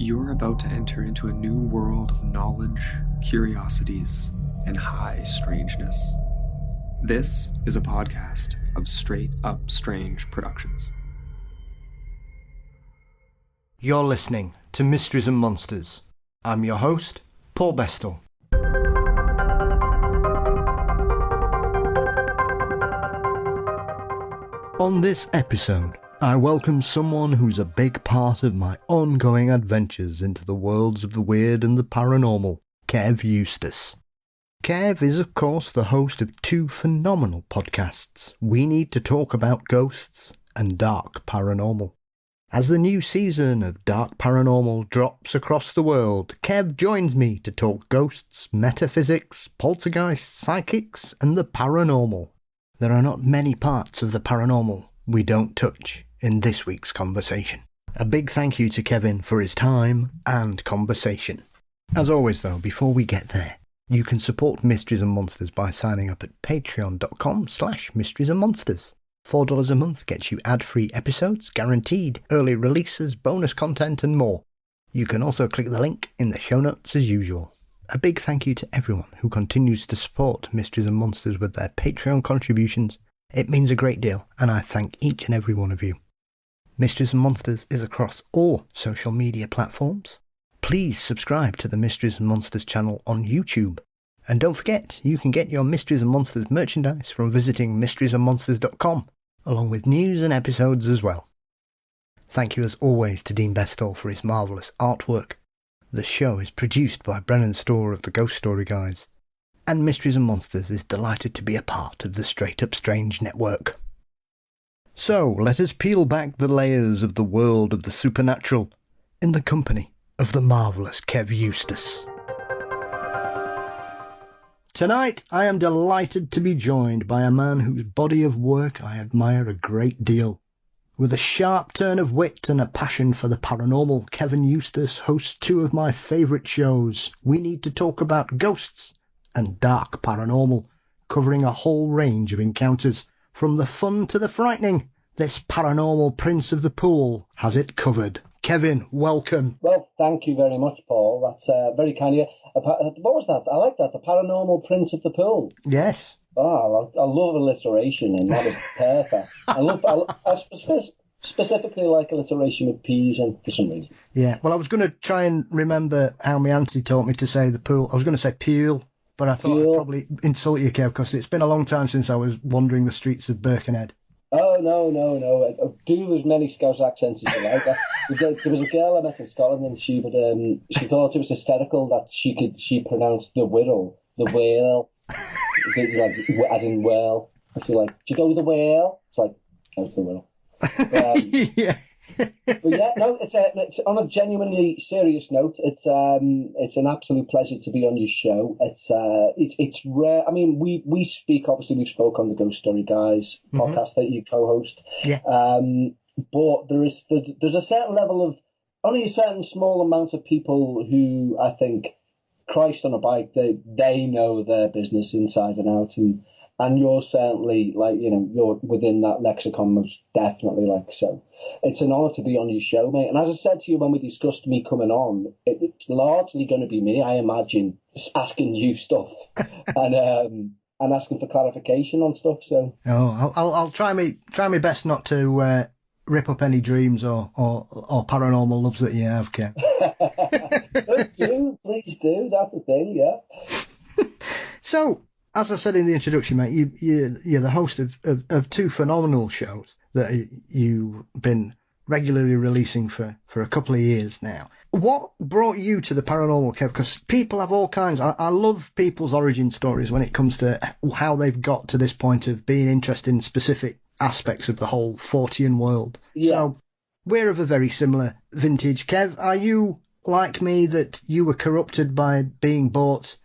You're about to enter into a new world of knowledge, curiosities, and high strangeness. This is a podcast of Straight Up Strange Productions. You're listening to Mysteries and Monsters. I'm your host, Paul Bestall. On this episode, I welcome someone who's a big part of my ongoing adventures into the worlds of the weird and the paranormal, Kev Eustace. Kev is, of course, the host of two phenomenal podcasts, We Need to Talk About Ghosts and Dark Paranormal. As the new season of Dark Paranormal drops across the world, Kev joins me to talk ghosts, metaphysics, poltergeists, psychics, and the paranormal. There are not many parts of the paranormal we don't touch in this week's conversation. A big thank you to Kevin for his time and conversation. As always though, before we get there, you can support Mysteries and Monsters by signing up at patreon.com/mysteriesandmonsters. $4 a month gets you ad-free episodes, guaranteed early releases, bonus content and more. You can also click the link in the show notes as usual. A big thank you to everyone who continues to support Mysteries and Monsters with their Patreon contributions. It means a great deal, and I thank each and every one of you. Mysteries and Monsters is across all social media platforms. Please subscribe to the Mysteries and Monsters channel on YouTube. And don't forget, you can get your Mysteries and Monsters merchandise from visiting mysteriesandmonsters.com, along with news and episodes as well. Thank you as always to Dean Bestall for his marvellous artwork. The show is produced by Brennan Storr of the Ghost Story Guys, and Mysteries and Monsters is delighted to be a part of the Straight Up Strange network. So, let us peel back the layers of the world of the supernatural in the company of the marvellous Kev Eustace. Tonight, I am delighted to be joined by a man whose body of work I admire a great deal. With a sharp turn of wit and a passion for the paranormal, Kev Eustace hosts two of my favourite shows, We Need to Talk About Ghosts and Dark Paranormal, covering a whole range of encounters. From the fun to the frightening, this paranormal prince of the pool has it covered. Kevin, welcome. Well, thank you very much, Paul. That's very kind of you. What was that? I like that, the paranormal prince of the pool. Yes. Oh, I love alliteration, and that is perfect. I specifically like alliteration with P's, and for some reason. Yeah, well, I was going to try and remember how my auntie taught me to say the pool. I was going to say peel, but I thought I'd probably insult you, Kev, because it's been a long time since I was wandering the streets of Birkenhead. Oh, no. Do as many Scouse accents as you like. There was a girl I met in Scotland, and she thought it was hysterical that she pronounced the whale, like, as in whale. She's like, "Do you go with the whale?" It's like, "How's the whale?" Yeah. But yeah, no, it's on a genuinely serious note. It's an absolute pleasure to be on your show. It's rare. I mean, we speak, obviously we spoke on the Ghost Story Guys podcast that you co-host. Yeah. But there's a certain level of, only a certain small amount of people who I think, Christ on a bike, they know their business inside and out, and you're certainly, like, you're within that lexicon, most definitely, like, so. It's an honour to be on your show, mate. And as I said to you when we discussed me coming on, it's largely going to be me, I imagine, just asking you stuff and asking for clarification on stuff. So. Oh, I'll try my best not to rip up any dreams or paranormal loves that you have, Kev. Please do. That's the thing, yeah. So, as I said in the introduction, mate, you're the host of two phenomenal shows that you've been regularly releasing for a couple of years now. What brought you to the paranormal, Kev? Because people have all kinds. I love people's origin stories when it comes to how they've got to this point of being interested in specific aspects of the whole Fortean world. Yeah. So we're of a very similar vintage. Kev, are you like me, that you were corrupted by being bought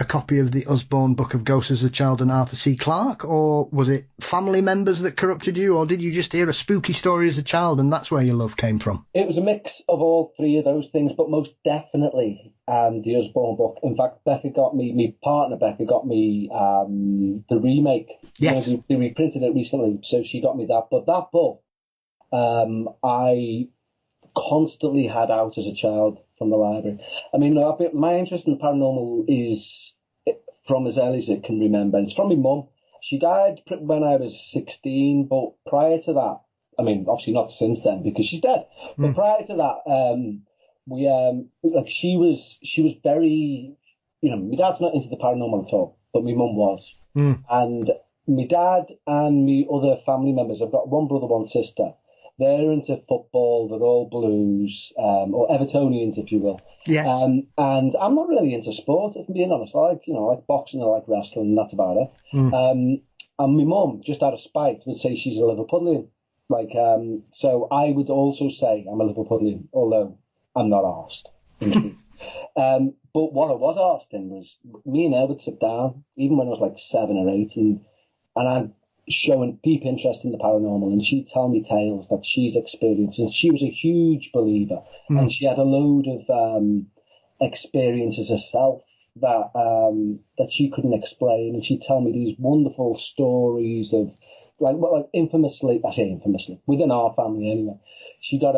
a copy of the Usborne Book of Ghosts as a child and Arthur C. Clarke, or was it family members that corrupted you, or did you just hear a spooky story as a child and that's where your love came from? It was a mix of all three of those things, but most definitely the Usborne book. In fact, my partner Becca got me the remake. Yes. They reprinted it recently, so she got me that. But that book, I constantly had out as a child. from the library. I mean, my interest in the paranormal is from as early as I can remember. It's from my mum. She died when I was 16, but prior to that, I mean, obviously not since then because she's dead. But prior to that, she was very, my dad's not into the paranormal at all, but my mum was. And my dad and me other family members, I've got one brother, one sister. They're into football. They're all Blues, or Evertonians, if you will. Yes. And I'm not really into sport, if I'm being honest. I like boxing, I like wrestling, and that's about it. And my mum, just out of spite, would say she's a Liverpudlian. So I would also say I'm a Liverpudlian, although I'm not arsed. But what I was arsed in was me and her would sit down, even when I was like 7 or 8, and I'd showing deep interest in the paranormal, and she'd tell me tales that she's experienced, and she was a huge believer, and she had a load of experiences herself that she couldn't explain, and she'd tell me these wonderful stories of like infamously, I say infamously, within our family anyway, she got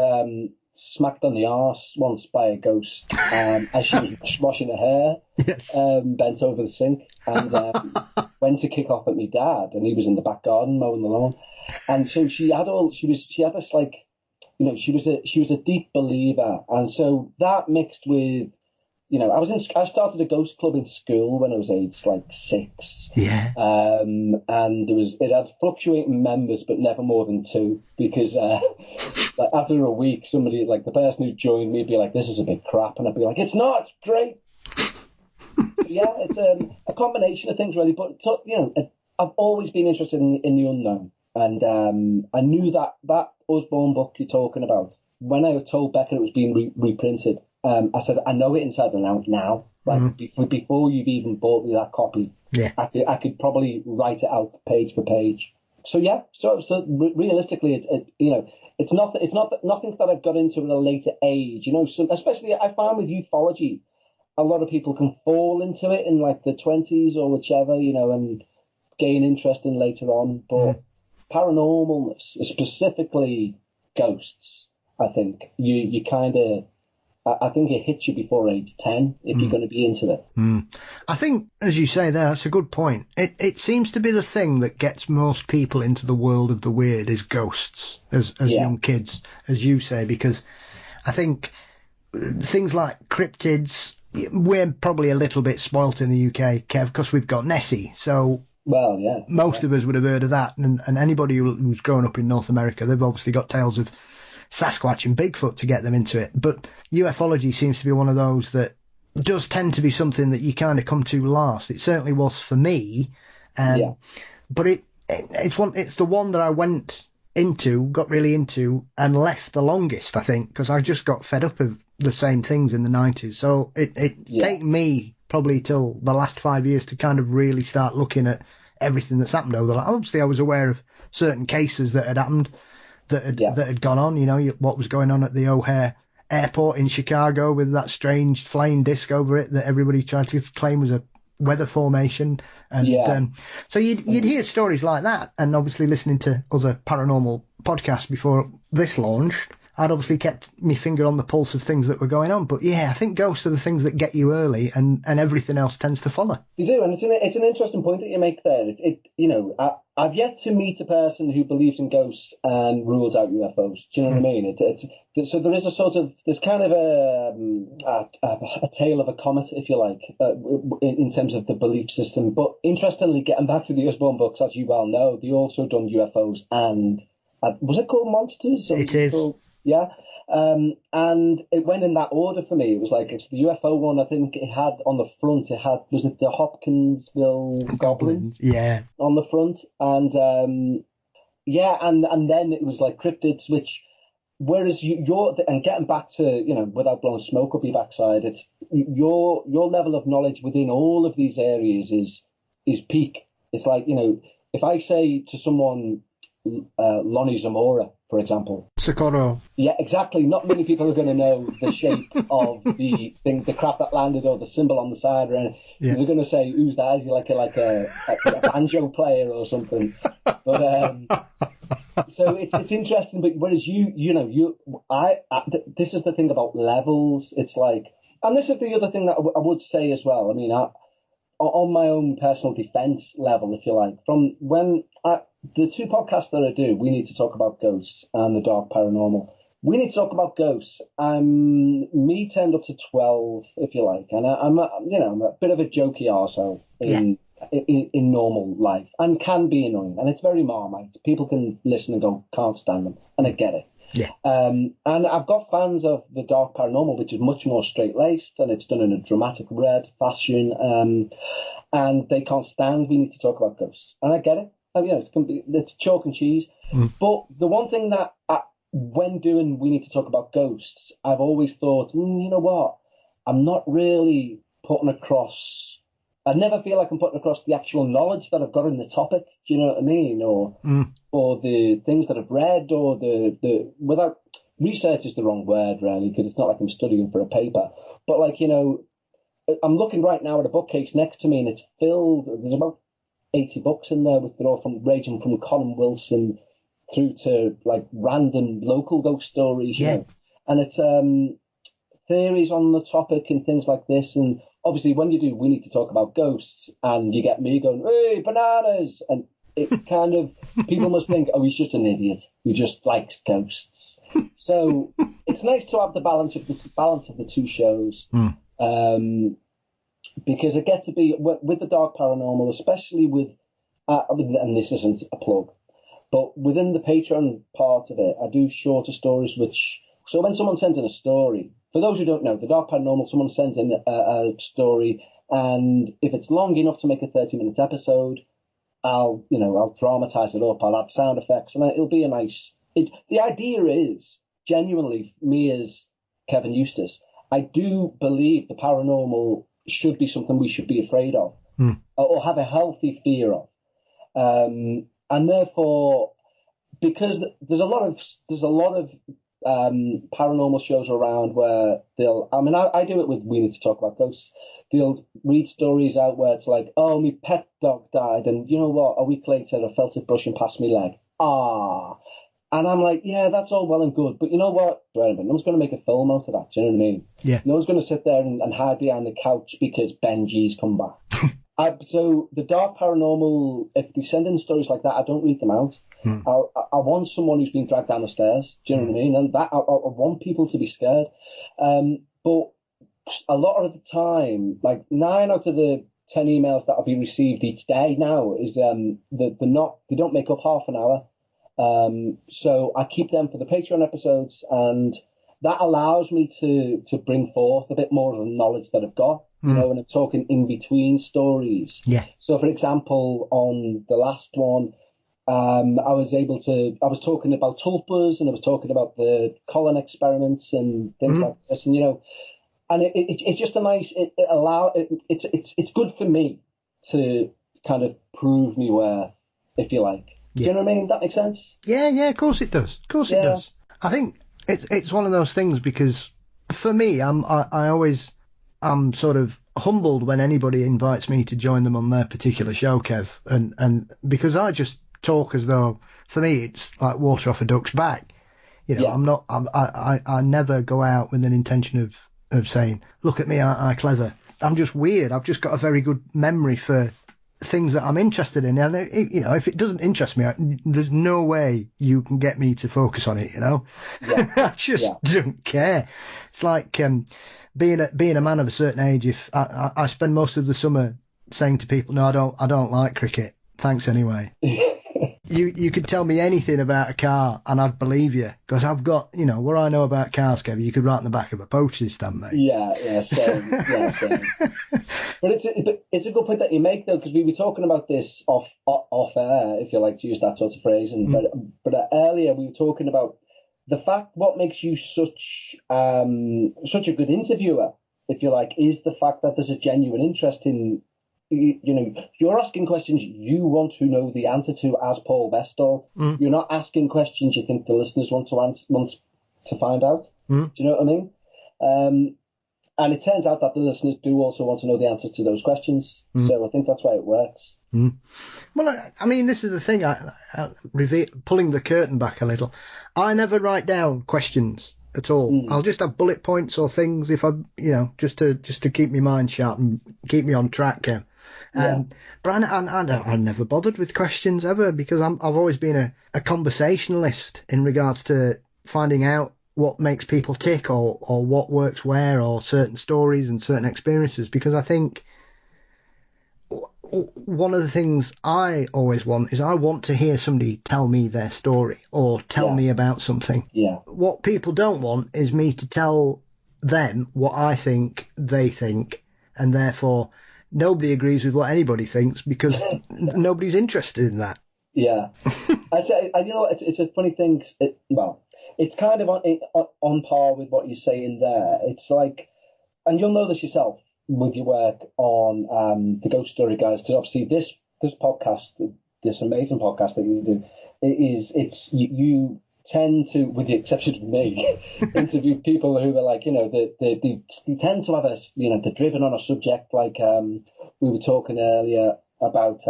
smacked on the arse once by a ghost as she was washing her hair. Yes. Bent over the sink and went to kick off at my dad, and he was in the back garden mowing the lawn. And so she had this like, she was a deep believer, and so that mixed with, I started a ghost club in school when I was aged like 6. Yeah. And it had fluctuating members, but never more than 2, because like after a week, somebody, like the person who joined me, would be like, "This is a bit crap," and I'd be like, "It's not, it's great." Yeah, it's a combination of things really, but I've always been interested in the unknown, and I knew that Usborne book you're talking about, when I told Becca it was being reprinted, I said, I know it inside and out now. Like before you've even bought me that copy, yeah, I could probably write it out page for page. So yeah, so realistically, it's nothing that I've got into at a later age. So especially I found with ufology, a lot of people can fall into it in like the 20s or whichever, and gain interest in later on. But paranormalness, specifically ghosts, I think you kind of. I think it hits you before age 10 if you're going to be into it. I think, as you say there, that's a good point. It seems to be the thing that gets most people into the world of the weird is ghosts, as young kids, as you say, because I think things like cryptids, we're probably a little bit spoilt in the UK, Kev, because we've got Nessie. So well, yeah, most of us would have heard of that. And anybody who's grown up in North America, they've obviously got tales of Sasquatch and Bigfoot to get them into it. But ufology seems to be one of those that does tend to be something that you kind of come to last. It certainly was for me. But it's the one that I got really into and left the longest, I think, because I just got fed up of the same things in the 90s. So it's taken me probably till the last 5 years to kind of really start looking at everything that's happened over that. Obviously, I was aware of certain cases that had happened, that had gone on, what was going on at the O'Hare airport in Chicago with that strange flying disc over it that everybody tried to claim was a weather formation. And so you'd hear stories like that, and obviously listening to other paranormal podcasts before this launched, I'd obviously kept my finger on the pulse of things that were going on. But yeah, I think ghosts are the things that get you early, and everything else tends to follow. You do, and it's an interesting point that you make there. I've yet to meet a person who believes in ghosts and rules out UFOs. Do you know what I mean? So there is there's kind of a tale of a comet, if you like, in terms of the belief system. But interestingly, getting back to the Usborne books, as you well know, they also done UFOs and was it called Monsters? It is. Yeah. And it went in that order for me. It was like, it's the UFO one. I think it had on the front, was it the Hopkinsville Goblins? Yeah. On the front. And, and then it was like cryptids, which, whereas and getting back to, without blowing smoke up your backside, it's your level of knowledge within all of these areas is peak. It's like, if I say to someone, Lonnie Zamora, for example. Socorro. Yeah, exactly. Not many people are going to know the shape of the thing, the craft that landed, or the symbol on the side, or anything. Yeah. They're going to say, "Who's that?" Is he like a banjo player or something? But So it's interesting, but whereas this is the thing about levels. It's like, and this is the other thing that I would say as well. I mean, on my own personal defense level, if you like, from when the two podcasts that I do, We Need to Talk About Ghosts and the Dark Paranormal. We Need to Talk About Ghosts. Me turned up to 12, if you like, and I'm a bit of a jokey arsehole in normal life, and can be annoying, and it's very Marmite. People can listen and go, can't stand them, and I get it. Yeah. And I've got fans of the Dark Paranormal, which is much more straight-laced, and it's done in a dramatic read fashion, and they can't stand We Need to Talk About Ghosts, and I get it. It's chalk and cheese. But the one thing that when doing We Need to Talk About Ghosts, I've always thought, you know what, I'm not really putting across, I never feel like I'm putting across the actual knowledge that I've got in the topic. Do you know what I mean? Or the things that I've read, or the without research is the wrong word really, because it's not like I'm studying for a paper. But like, I'm looking right now at a bookcase next to me, and it's filled. There's about 80 books in there, they're all ranging from Colin Wilson through to like random local ghost stories. Yeah. You know? And it's theories on the topic and things like this. And obviously, when you do We Need to Talk About Ghosts, and you get me going, hey, bananas, and it kind of, people must think, oh, he's just an idiot who just likes ghosts. So it's nice to have the balance of the two shows, because it gets to be with the Dark Paranormal, especially with, and this isn't a plug, but within the Patreon part of it, I do shorter stories, so when someone sends in a story, for those who don't know, the Dark Paranormal, someone sends in a story, and if it's long enough to make a 30-minute episode, I'll dramatize it up, I'll add sound effects, and it'll be a nice. The idea is, genuinely, me as Kev Eustace, I do believe the paranormal should be something we should be afraid of, or have a healthy fear of, and therefore, because there's a lot of paranormal shows around where I do it with We Need to Talk About Ghosts. They'll read stories out where it's like, oh, my pet dog died, and you know what, a week later I felt it brushing past my leg. And I'm like, yeah, that's all well and good, but you know what, no one's going to make a film out of that, do you know what I mean? Yeah. No one's going to sit there and hide behind the couch because Benji's come back. So the Dark Paranormal, if they send in stories like that, I don't read them out. I want someone who's been dragged down the stairs. Do you know what I mean? And that I want people to be scared. But a lot of the time, like 9 out of the 10 emails that I'll be received each day now is they don't make up half an hour. So I keep them for the Patreon episodes, and that allows me to bring forth a bit more of the knowledge that I've got. And I'm talking in between stories. Yeah. So, for example, on the last one, I was talking about tulpas, and I was talking about the Colin experiments and things like this, and and it's just a nice. It's good for me to kind of prove me worth, if you like. Yeah. Do you know what I mean? That makes sense? Yeah, of course it does. Of course it does. I think it's one of those things, because for me, I'm sort of humbled when anybody invites me to join them on their particular show, Kev, and because I just talk as though, for me, it's like water off a duck's back. I never go out with an intention of saying, look at me, aren't I clever? I'm just weird. I've just got a very good memory for things that I'm interested in, and if it doesn't interest me, there's no way you can get me to focus on it. I just don't care. It's like being a man of a certain age. If I spend most of the summer saying to people, no, I don't like cricket, thanks anyway. You could tell me anything about a car and I'd believe you, because I've got, what I know about cars, Kev, you could write on the back of a postage stamp, mate. Same. But it's a good point that you make, though, because we were talking about this off air, if you like to use that sort of phrase, but earlier we were talking about the fact what makes you such a good interviewer, if you like, is the fact that there's a genuine interest in. You're asking questions you want to know the answer to as Paul Bestall. You're not asking questions you think the listeners want to find out. Do you know what I mean? And it turns out that the listeners do also want to know the answers to those questions. So I think that's why it works. Well, I mean, this is the thing. Pulling the curtain back a little, I never write down questions at all. I'll just have bullet points or things if I, just to keep my mind sharp and keep me on track. But I never bothered with questions ever, because I've always been a conversationalist in regards to finding out what makes people tick or what works where, or certain stories and certain experiences, because I think one of the things I always want is I want to hear somebody tell me their story or tell me about something. Yeah. What people don't want is me to tell them what I think they think, and therefore nobody agrees with what anybody thinks, because nobody's interested in that. Yeah. It's a funny thing. It's kind of on par with what you're saying there. It's like, and you'll know this yourself with your work on the Ghost Story Guys, because obviously this podcast, this amazing podcast that you do, you tend to, with the exception of me, interview people who are like, they tend to have they're driven on a subject, like we were talking earlier about,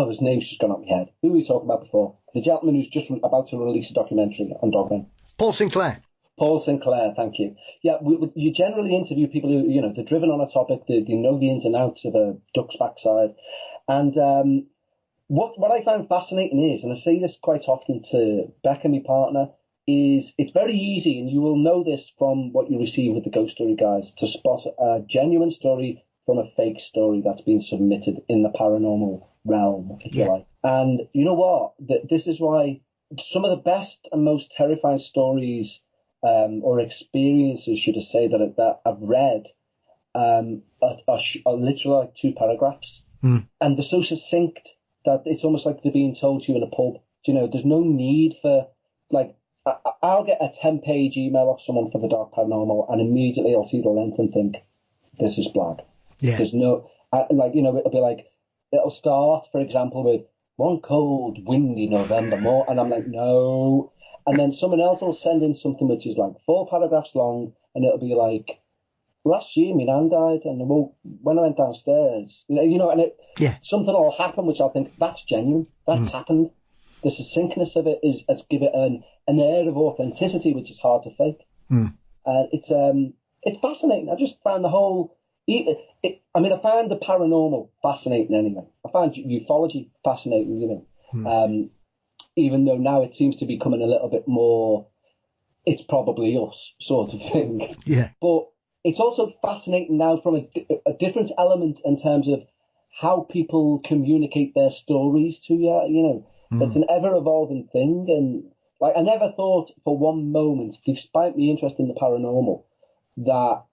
his name's just gone up my head. Who were we talking about before? The gentleman who's just about to release a documentary on Dogman. Paul Sinclair, thank you. Yeah, you generally interview people who, they're driven on a topic, they know the ins and outs of a duck's backside. And what I find fascinating is, and I say this quite often to Becca, my partner, is it's very easy, and you will know this from what you receive with the Ghost Story Guys, to spot a genuine story from a fake story that's been submitted in the paranormal realm, if you like. And you know what? This is why some of the best and most terrifying stories or experiences, should I say, that I've read are literally like 2 paragraphs. And they're so succinct that it's almost like they're being told to you in a pub. There's no need for, like, I'll get a 10-page email off someone for the Dark Paranormal, and immediately I'll see the length and think, this is blag. Yeah. There's no, it'll be like, it'll start, for example, with one cold, windy November morning, and I'm like, no. And then someone else will send in something which is like 4 paragraphs long, and it'll be like, last year my nan died, and when I went downstairs, and something will happen which I'll think, that's genuine, that's happened. The succinctness of it has given it an air of authenticity which is hard to fake. It's fascinating. I just found the whole, I find the paranormal fascinating anyway. I find ufology fascinating, even though now it seems to be becoming a little bit more, it's probably us sort of thing. Yeah. But it's also fascinating now from a different element in terms of how people communicate their stories to you. It's an ever-evolving thing. And like, I never thought for one moment, despite my interest in the paranormal, that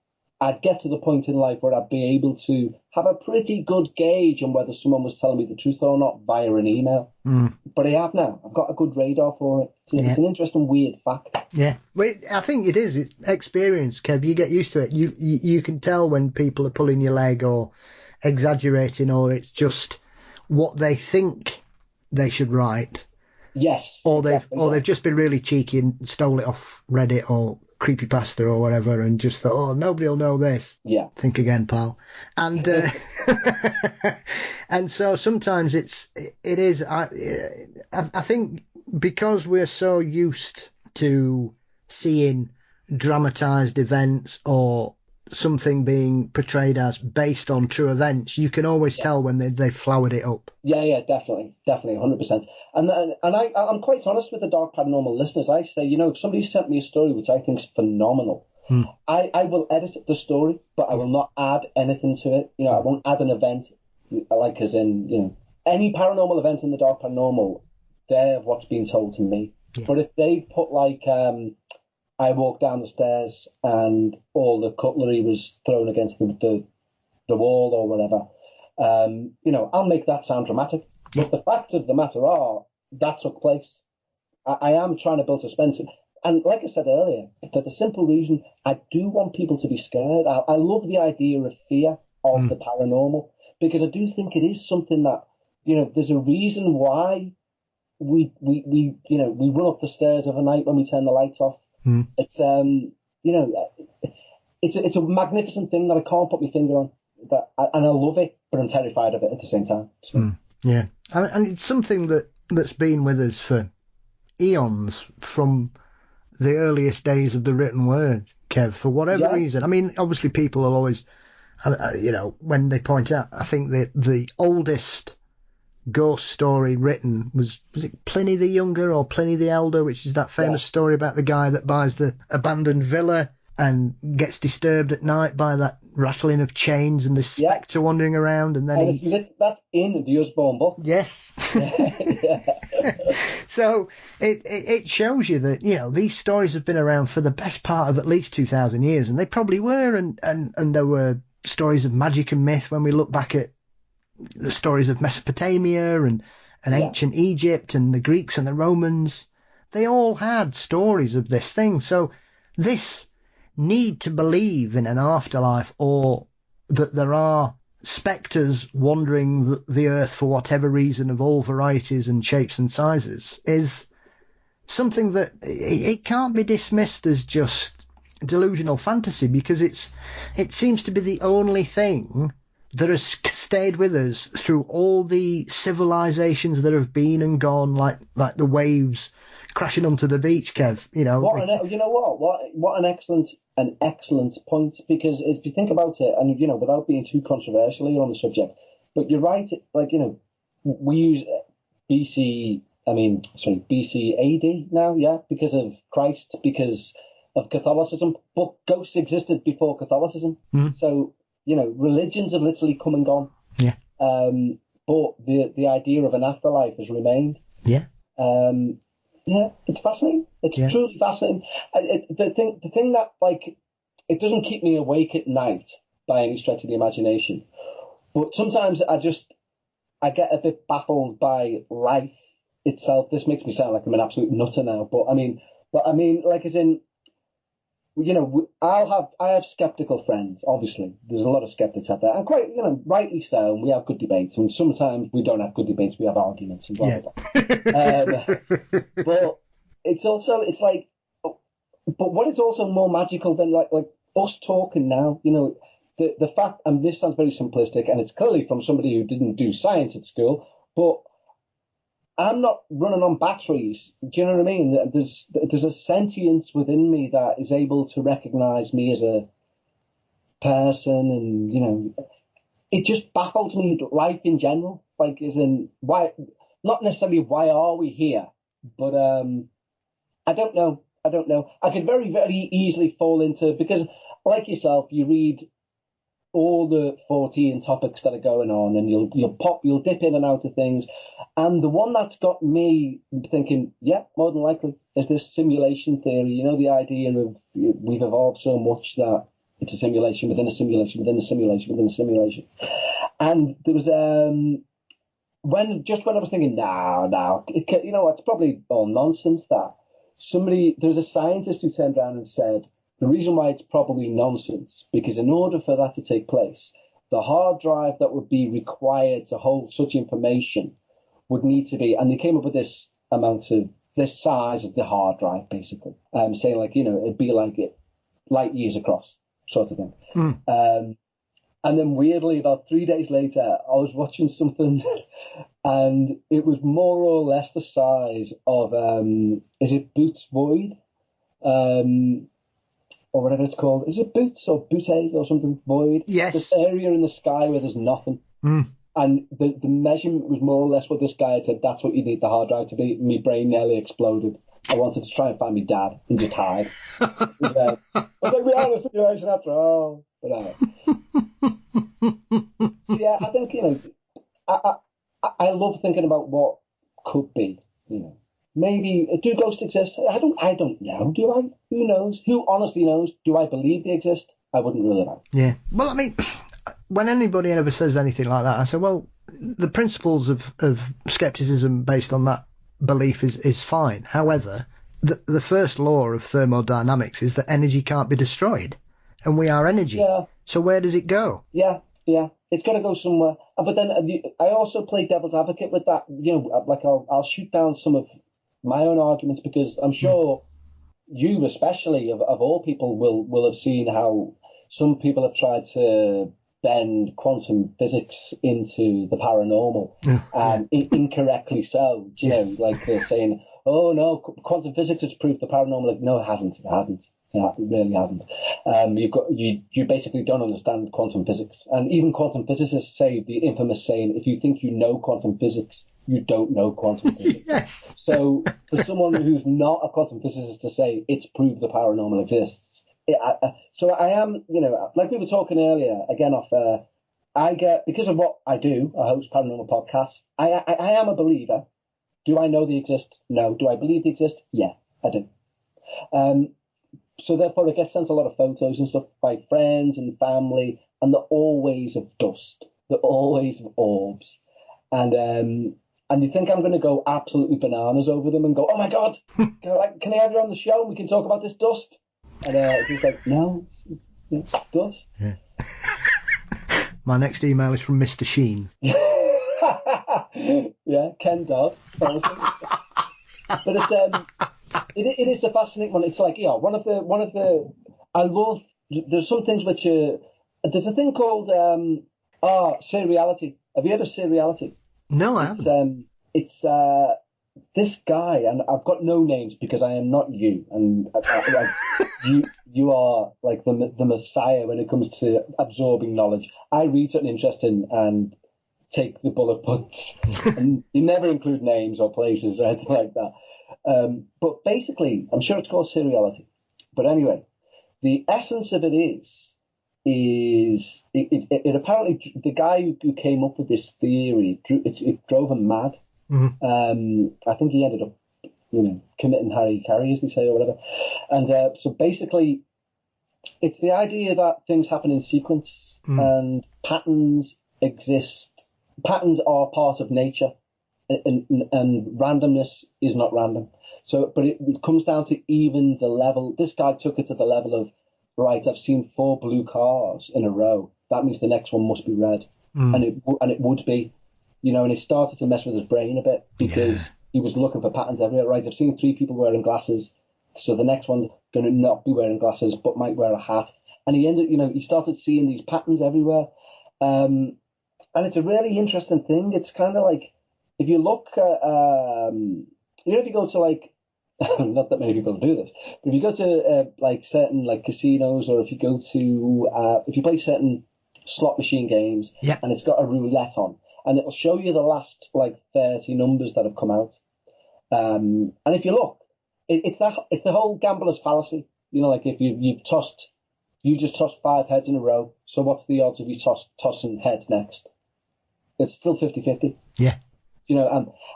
I'd get to the point in life where I'd be able to have a pretty good gauge on whether someone was telling me the truth or not via an email. But I have now. I've got a good radar for it. It's an interesting, weird fact. Yeah. Well, I think it is. It's experience, Kev. You get used to it. You can tell when people are pulling your leg or exaggerating, or it's just what they think they should write. Yes. Or they've just been really cheeky and stole it off Reddit or creepypasta or whatever, and just thought, oh, nobody will know this. Yeah. Think again, pal. And and so sometimes it is. I think because we're so used to seeing dramatized events or something being portrayed as based on true events, you can always tell when they flowered it up. Yeah, definitely, 100%. And I'm quite honest with the Dark Paranormal listeners. I say, if somebody sent me a story which I think is phenomenal, I will edit the story, but I will not add anything to it. I won't add an event, like as in, any paranormal event in the Dark Paranormal, they're what's being told to me. Yeah. But if they put like, I walked down the stairs and all the cutlery was thrown against the wall or whatever, I'll make that sound dramatic. Yeah. But the facts of the matter are, that took place. I am trying to build suspense. And like I said earlier, for the simple reason, I do want people to be scared. I love the idea of fear of the paranormal, because I do think it is something that, there's a reason why we run up the stairs of a night when we turn the lights off. It's it's a magnificent thing that I can't put my finger on. And I love it, but I'm terrified of it at the same time. So. Yeah, and it's something that's been with us for eons, from the earliest days of the written word, Kev, for whatever reason. I mean, obviously people will always, when they point out, I think that the oldest ghost story written was it Pliny the Younger or Pliny the Elder, which is that famous story about the guy that buys the abandoned villa and gets disturbed at night by that rattling of chains and the spectre wandering around, and then that's in the Usborne book. Yes. So it shows you that, these stories have been around for the best part of at least 2,000 years, and they probably were, and there were stories of magic and myth when we look back at the stories of Mesopotamia and ancient Egypt and the Greeks and the Romans. They all had stories of this thing. So this need to believe in an afterlife, or that there are spectres wandering the earth for whatever reason, of all varieties and shapes and sizes, is something that it can't be dismissed as just delusional fantasy, because it seems to be the only thing that has stayed with us through all the civilizations that have been and gone, like the waves crashing onto the beach, Kev. What an excellent point, because if you think about it, and without being too controversial on the subject, but you're right. We use BC AD now, because of Christ, because of Catholicism, but ghosts existed before Catholicism. So religions have literally come and gone. Yeah. But the idea of an afterlife has remained. Yeah. It's fascinating. It's truly fascinating. The thing that it doesn't keep me awake at night by any stretch of the imagination, but sometimes I get a bit baffled by life itself. This makes me sound like I'm an absolute nutter now, but I mean, as in, I have skeptical friends. Obviously, there's a lot of skeptics out there, and quite, rightly so. And we have good debates, and sometimes we don't have good debates. We have arguments and blah blah blah. But but what is also more magical than like us talking now? The fact, and this sounds very simplistic, and it's clearly from somebody who didn't do science at school, but I'm not running on batteries. Do you know what I mean? There's a sentience within me that is able to recognize me as a person, and it just baffles me, life in general. As in, why? Not necessarily why are we here, but I don't know. I could very, very easily fall into, because like yourself, you read all the 14 topics that are going on, and you'll dip in and out of things. And the one that's got me thinking, more than likely, is this simulation theory. The idea of we've evolved so much that it's a simulation within a simulation within a simulation within a simulation. And there was when I was thinking, it's probably all nonsense. That there was a scientist who turned around and said, the reason why it's probably nonsense, because in order for that to take place, the hard drive that would be required to hold such information would need to be, and they came up with this amount of this size of the hard drive, basically, saying it'd be like light years across, sort of thing. And then weirdly, about 3 days later, I was watching something, and it was more or less the size of is it Boots Void? Or whatever it's called. Is it Boots or Bootes or something? Void? Yes. This area in the sky where there's nothing. And the measurement was more or less what this guy had said, that's what you need the hard drive to be. My brain nearly exploded. I wanted to try and find my dad and just hide. I was like, we are in a simulation after all. But I think, I love thinking about what could be, Maybe, do ghosts exist? I don't know. Do I? Who knows? Who honestly knows? Do I believe they exist? I wouldn't rule it out. Yeah. Well, I mean, when anybody ever says anything like that, I say, well, the principles of skepticism based on that belief is fine. However, the first law of thermodynamics is that energy can't be destroyed, and we are energy. Yeah. So where does it go? Yeah. It's got to go somewhere. But then I also play devil's advocate with that. I'll shoot down some of my own arguments, because I'm sure you, especially of all people, will have seen how some people have tried to bend quantum physics into the paranormal, and incorrectly so. You know, like they're saying, "Oh no, quantum physics has proved the paranormal." Like, no, it hasn't. It hasn't. Yeah, it really hasn't. You basically don't understand quantum physics, and even quantum physicists say the infamous saying, "If you think you know quantum physics, you don't know quantum physics." Yes. So for someone who's not a quantum physicist to say it's proved the paranormal exists, so I am, you know, like we were talking earlier, again off I get, because of what I do, I host paranormal podcasts. I am a believer. Do I know they exist? No. Do I believe they exist? Yeah, I do. So therefore, I get sent a lot of photos and stuff by friends and family, and they're always of dust. They're always of orbs, and you think I'm going to go absolutely bananas over them and go, "Oh my God, can I have you on the show and we can talk about this dust?" And it's just like, no, it's dust. Yeah. My next email is from Mr. Sheen. Yeah, Ken Dodd. But it is a fascinating one. It's like, one of the I love. There's some things which there's a thing called seriality. Have you heard of seriality? No, I haven't. It's this guy, and I've got no names because I am not you, and you are like the messiah when it comes to absorbing knowledge. I read something interesting and take the bullet points, and you never include names or places or anything like that. But basically, I'm sure it's called seriality. But anyway, the essence of it is it apparently, the guy who came up with this theory, it drove him mad. Mm-hmm. I think he ended up, committing Harry, as they say, or whatever. And so basically, it's the idea that things happen in sequence and patterns exist. Patterns are part of nature, and randomness is not random. So, but it comes down to even the level. This guy took it to the level of, right, I've seen 4 blue cars in a row. That means the next one must be red, and it would be, and it started to mess with his brain a bit because he was looking for patterns everywhere. Right, I've seen 3 people wearing glasses, so the next one's going to not be wearing glasses but might wear a hat, and he ended, he started seeing these patterns everywhere, and it's a really interesting thing. It's kind of like, if you look at, if you go to like, not that many people do this, but if you go to like certain like casinos, or if you go to, if you play certain slot machine games, and it's got a roulette on, and it'll show you the last like 30 numbers that have come out. And if you look, it's the whole gambler's fallacy. Like if you just tossed 5 heads in a row, so what's the odds of you tossing heads next? It's still 50-50. Yeah.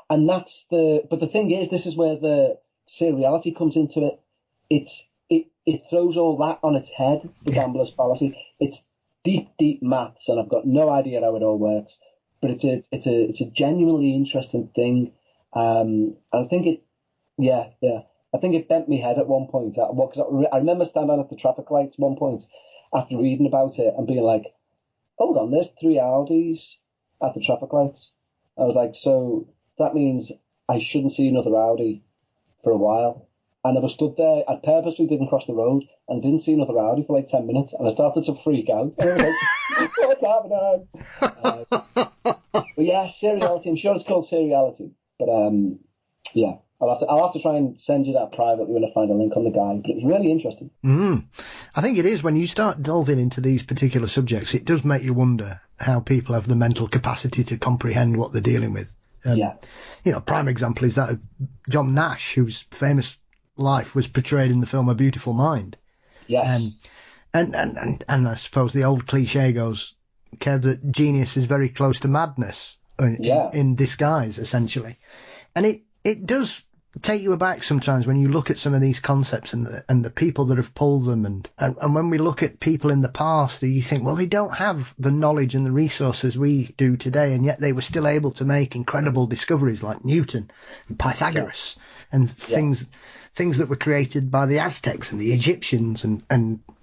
And that's but the thing is, this is where the seriality comes into it. It throws all that on its head, the gambler's fallacy. It's deep maths, and I've got no idea how it all works, but it's a genuinely interesting thing. And I think I think it bent me head at one point. Because I remember standing at the traffic lights one point after reading about it and being like, hold on, there's 3 Audis at the traffic lights. I was like, so that means I shouldn't see another Audi for a while. And I was stood there. I purposely didn't cross the road and didn't see another Audi for like 10 minutes. And I started to freak out. I was like, what's happening? But yeah, seriality. I'm sure it's called seriality. But I'll have to try and send you that privately when I find a link on the guy. But it was really interesting. I think it is. When you start delving into these particular subjects, it does make you wonder how people have the mental capacity to comprehend what they're dealing with. Prime example is that of John Nash, whose famous life was portrayed in the film A Beautiful Mind. Yes. And I suppose the old cliche goes, Kev, that genius is very close to madness in disguise, essentially. And it does take you aback sometimes when you look at some of these concepts and the people that have pulled them, and when we look at people in the past, you think, well, they don't have the knowledge and the resources we do today, and yet they were still able to make incredible discoveries like Newton and Pythagoras and things that were created by the Aztecs and the Egyptians, and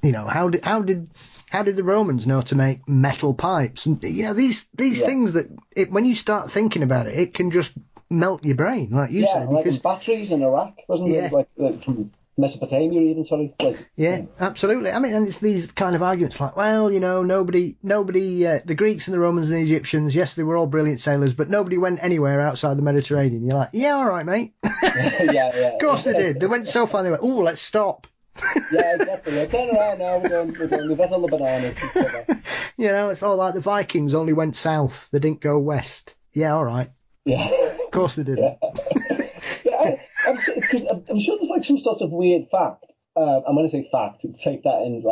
how did the Romans know to make metal pipes? And these things that when you start thinking about it can just melt your brain, like you said. Like because batteries in Iraq, wasn't it? Like from Mesopotamia even, sorry. Yeah, absolutely. I mean, and it's these kind of arguments like, well, nobody, the Greeks and the Romans and the Egyptians, yes, they were all brilliant sailors, but nobody went anywhere outside the Mediterranean. You're like, yeah, all right, mate. Yeah. Of course they did. They went so far, they went, oh, let's stop. Yeah, exactly. Turn around now, we've got all the bananas. It's all like the Vikings only went south, they didn't go west. Yeah, all right. Yeah. Of course they didn't. Yeah. I'm sure there's like some sort of weird fact. I'm going to say fact, take that in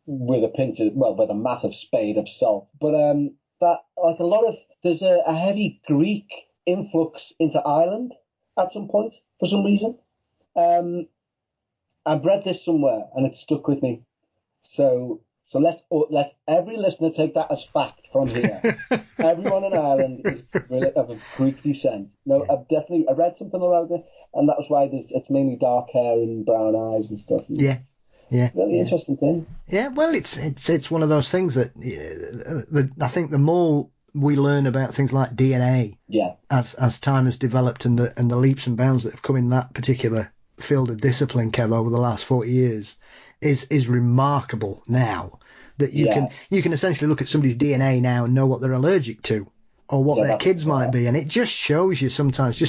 with a pinch of, with a massive spade of salt. But that like there's a heavy Greek influx into Ireland at some point for some reason. I've read this somewhere and it stuck with me. So let every listener take that as fact from here. Everyone in Ireland is really of a Greek descent. No, I read something around it, and that was why it's mainly dark hair and brown eyes and stuff. Yeah. Really interesting thing. Yeah, well, it's one of those things that I think the more we learn about things like DNA, as time has developed and the leaps and bounds that have come in that particular field of discipline, Kev, over the last 40 years, is remarkable now that you can essentially look at somebody's DNA now and know what they're allergic to or what their kids might be, and it just shows you sometimes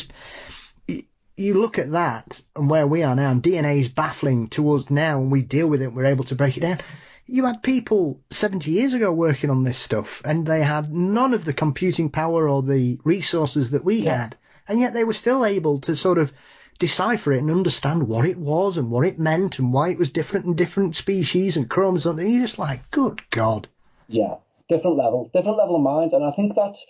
you look at that and where we are now, and DNA is baffling to us now, and we deal with it and we're able to break it down. You had people 70 years ago working on this stuff, and they had none of the computing power or the resources that we had, and yet they were still able to sort of decipher it and understand what it was and what it meant and why it was different in different species and chromosomes. And you're just like, good God. Yeah, different level of mind. And I think that's,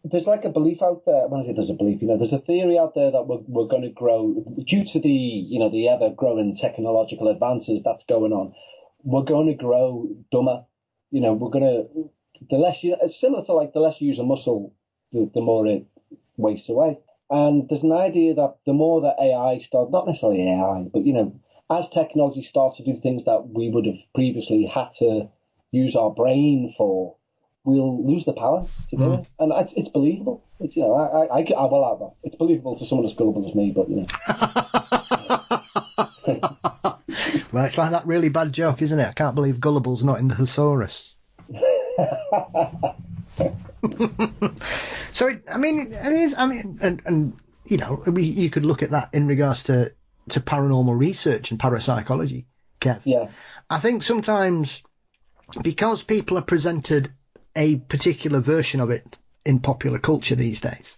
there's like a belief out there. When I say there's a belief, there's a theory out there that we're going to grow due to the ever growing technological advances that's going on. We're going to grow dumber. It's similar to like the less you use a muscle, the more it wastes away. And there's an idea that the more that AI starts, not necessarily AI, but, as technology starts to do things that we would have previously had to use our brain for, we'll lose the power to do it. And it's believable. It's, I will have that. It's believable to someone as gullible as me, but, Well, it's like that really bad joke, isn't it? I can't believe gullible's not in the thesaurus. So, it is. You could look at that in regards to paranormal research and parapsychology, Kev. Yeah. I think sometimes because people are presented a particular version of it in popular culture these days,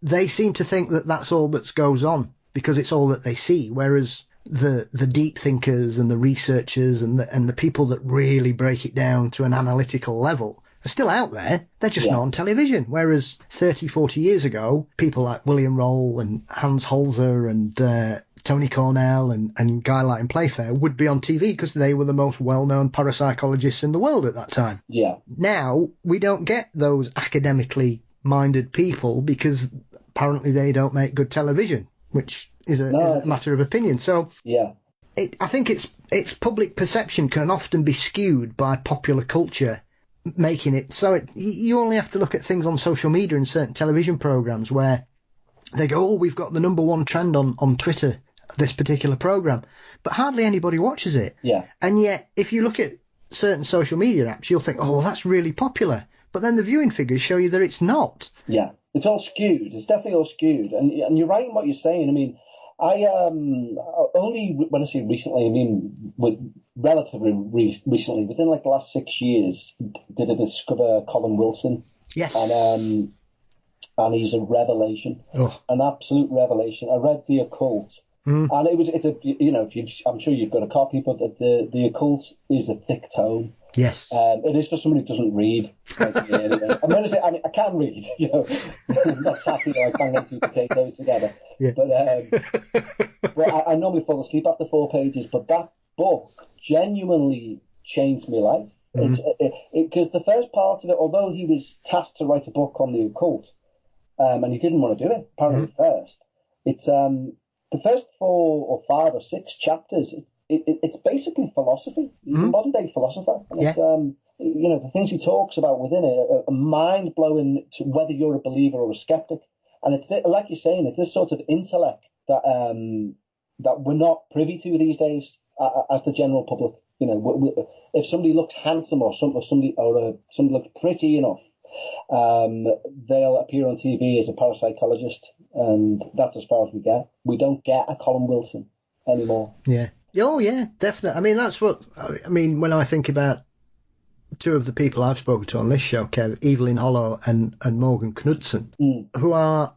they seem to think that that's all that goes on because it's all that they see, whereas the deep thinkers and the researchers and the people that really break it down to an analytical level are still out there. They're just not on television. Whereas 30, 40 years ago, people like William Roll and Hans Holzer and Tony Cornell and Guy Light and Playfair would be on TV because they were the most well-known parapsychologists in the world at that time. Yeah. Now, we don't get those academically minded people because apparently they don't make good television, which is a matter of opinion. So I think its public perception can often be skewed by popular culture, making it so you only have to look at things on social media and certain television programs where they go, oh, we've got the number one trend on Twitter, this particular program, but hardly anybody watches it. Yeah. And yet, if you look at certain social media apps, you'll think, oh, well, that's really popular. But then the viewing figures show you that it's not. Yeah, it's all skewed. It's definitely all skewed. And you're right in what you're saying. I mean, I only, when I say recently, I mean relatively recently, within like the last 6 years, did I discover Colin Wilson. Yes. And he's a revelation, an absolute revelation. I read The Occult, and I'm sure you've got a copy, but the Occult is a thick tome. Yes. It is for somebody who doesn't read. Anyway. I'm going to say, I can read, I'm not sat here like banging two potatoes together. Yeah. But I normally fall asleep after 4 pages, but that book genuinely changed my life. Because the first part of it, although he was tasked to write a book on the occult, and he didn't want to do it, apparently first, it's the first 4 or 5 or 6 chapters, it's basically philosophy. He's a modern day philosopher. And it's, the things he talks about within it are mind blowing to whether you're a believer or a skeptic. And it's like you're saying, it's this sort of intellect that we're not privy to these days as the general public. You know, if somebody looks handsome or somebody looks pretty enough, they'll appear on TV as a parapsychologist, and that's as far as we get. We don't get a Colin Wilson anymore. Yeah. Oh, yeah, definitely. I mean, that's what I mean when I think about two of the people I've spoken to on this show, Kev, Evelyn Hollow and Morgan Knudsen, who are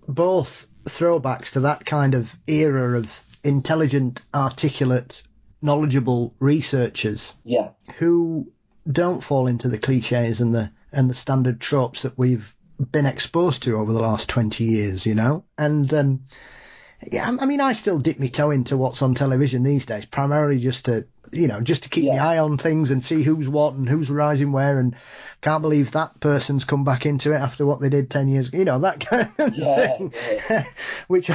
both throwbacks to that kind of era of intelligent, articulate, knowledgeable researchers. Yeah. Who don't fall into the cliches and the standard tropes that we've been exposed to over the last 20 years, you know? And yeah, I mean, I still dip my toe into what's on television these days, primarily just to keep my eye on things and see who's what and who's rising where, and can't believe that person's come back into it after what they did 10 years ago, you know, that kind of thing. Yeah. Which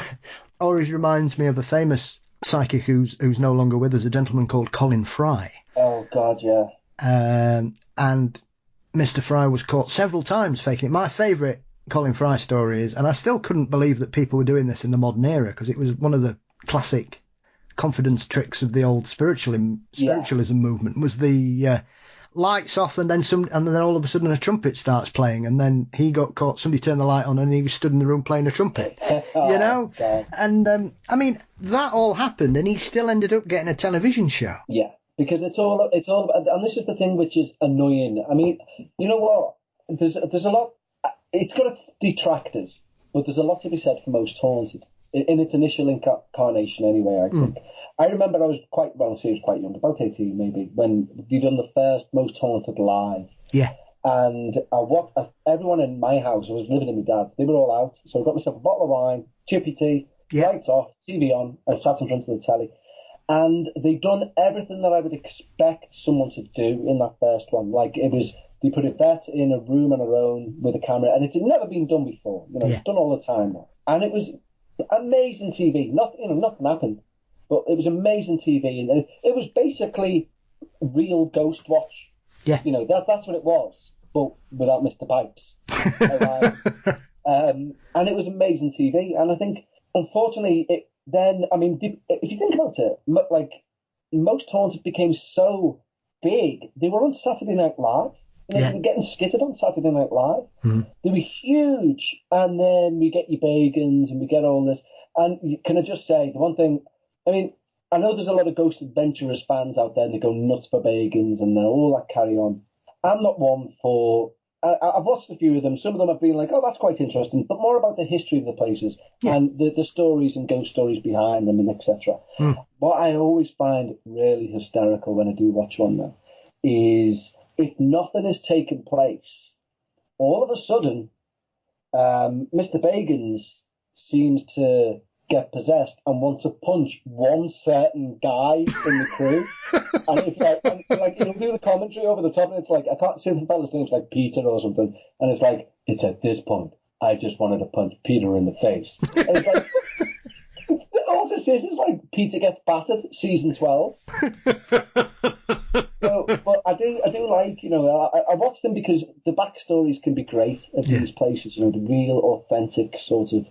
always reminds me of a famous psychic who's no longer with us, a gentleman called Colin Fry. Oh, God, yeah. And Mr. Fry was caught several times faking it. My favourite Colin Fry story is, and I still couldn't believe that people were doing this in the modern era, because it was one of the classic confidence tricks of the old spiritualism movement, was the lights off and then all of a sudden a trumpet starts playing, and then he got caught, somebody turned the light on and he was stood in the room playing a trumpet. You know? God. And I mean, that all happened and he still ended up getting a television show. Yeah. Because it's all about, and this is the thing which is annoying. I mean, you know what? There's a lot. It's got its detractors, but there's a lot to be said for Most Haunted in its initial incarnation. Anyway, I think. I remember I was quite young, about 18 maybe, when they done the first Most Haunted live. Yeah. And everyone in my house, I was living in my dad's, they were all out. So I got myself a bottle of wine, chippy tea, lights off, TV on, and sat in front of the telly. And they'd done everything that I would expect someone to do in that first one. Like, they put a vet in a room on her own with a camera, and it had never been done before. You know, It's done all the time now. And it was amazing TV. Nothing happened, but it was amazing TV. And it was basically real Ghost Watch. Yeah. You know, that's what it was, but without Mr. Pipes. And it was amazing TV. And I think, unfortunately, if you think about it, like, Most Haunted became so big, they were on Saturday Night Live. You know, They were getting skittered on Saturday Night Live. Mm-hmm. They were huge. And then we get your Bagans and we get all this. And can I just say, the one thing, I mean, I know there's a lot of Ghost Adventurers fans out there and they go nuts for Bagans and all that carry on. I'm not one for... I've watched a few of them. Some of them have been like, oh, that's quite interesting, but more about the history of the places and the stories and ghost stories behind them and etc. What I always find really hysterical when I do watch one now is if nothing has taken place, all of a sudden, Mr. Bagans seems to get possessed and want to punch one certain guy in the crew. And it's like he'll do the commentary over the top, and it's like, I can't say the fella's name's like Peter or something, and it's like, it's at this point I just wanted to punch Peter in the face. And it's like, all this is like Peter Gets Battered, season 12. But I do like, you know, I watch them because the backstories can be great of these places, you know, the real authentic sort of.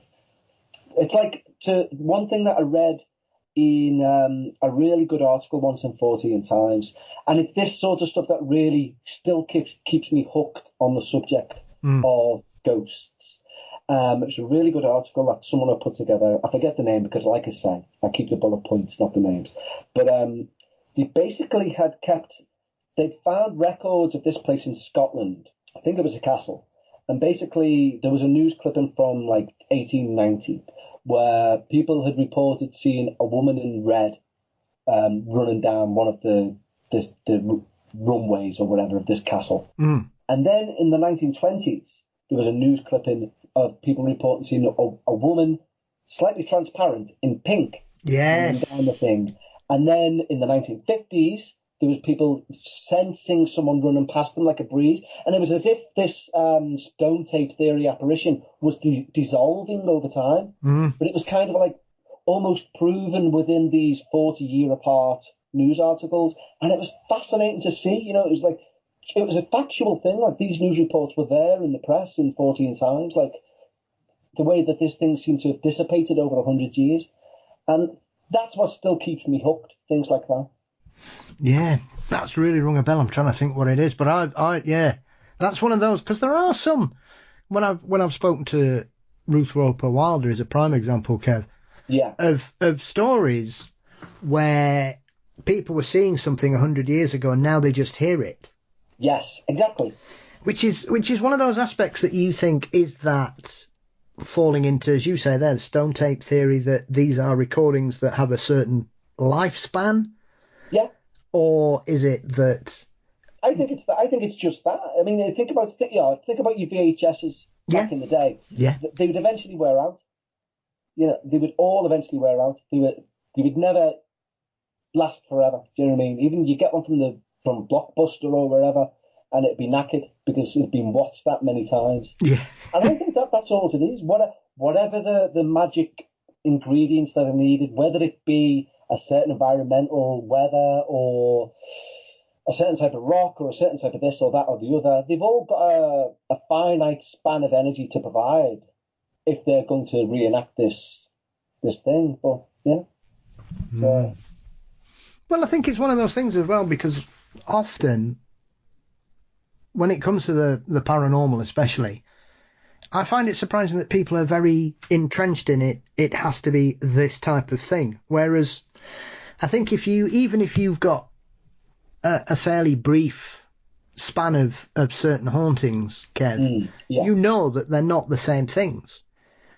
It's like one thing that I read in a really good article once in 14 Times, and it's this sort of stuff that really still keeps me hooked on the subject of ghosts. It's a really good article that someone had put together. I forget the name because, like I say, I keep the bullet points, not the names. But they basically they'd found records of this place in Scotland. I think it was a castle. And basically, there was a news clipping from like 1890 where people had reported seeing a woman in red running down one of the runways or whatever of this castle. And then in the 1920s, there was a news clipping of people reporting seeing a woman slightly transparent in pink running down the thing. And then in the 1950s, there was people sensing someone running past them like a breeze. And it was as if this stone tape theory apparition was dissolving over time. But it was kind of like almost proven within these 40-year apart news articles. And it was fascinating to see. You know, it was a factual thing. Like, these news reports were there in the press in 14 Times. Like, the way that this thing seemed to have dissipated over 100 years. And that's what still keeps me hooked, things like that. Yeah, that's really rung a bell. I'm trying to think what it is, but yeah, that's one of those, because there are some, when I've spoken to Ruth Roper Wilder is a prime example, Kev, of stories where people were seeing something 100 years ago and now they just hear it. Yes, exactly. Which is one of those aspects that you think is that falling into, as you say there, the stone tape theory, that these are recordings that have a certain lifespan? Yeah. Or is it that? I think it's just that. I mean, think about your VHSs back in the day. Yeah. They would eventually wear out. They would all eventually wear out. They would never last forever. Do you know what I mean? Even you get one from Blockbuster or wherever, and it'd be knackered because it'd been watched that many times. Yeah. And I think that's all it is. Whatever the magic ingredients that are needed, whether it be a certain environmental weather or a certain type of rock or a certain type of this or that or the other, they've all got a finite span of energy to provide if they're going to reenact this thing. But yeah. So. Well, I think it's one of those things as well, because often when it comes to the paranormal especially, I find it surprising that people are very entrenched in it. It has to be this type of thing. Whereas I think if you've got a fairly brief span of certain hauntings, Kev, you know that they're not the same things.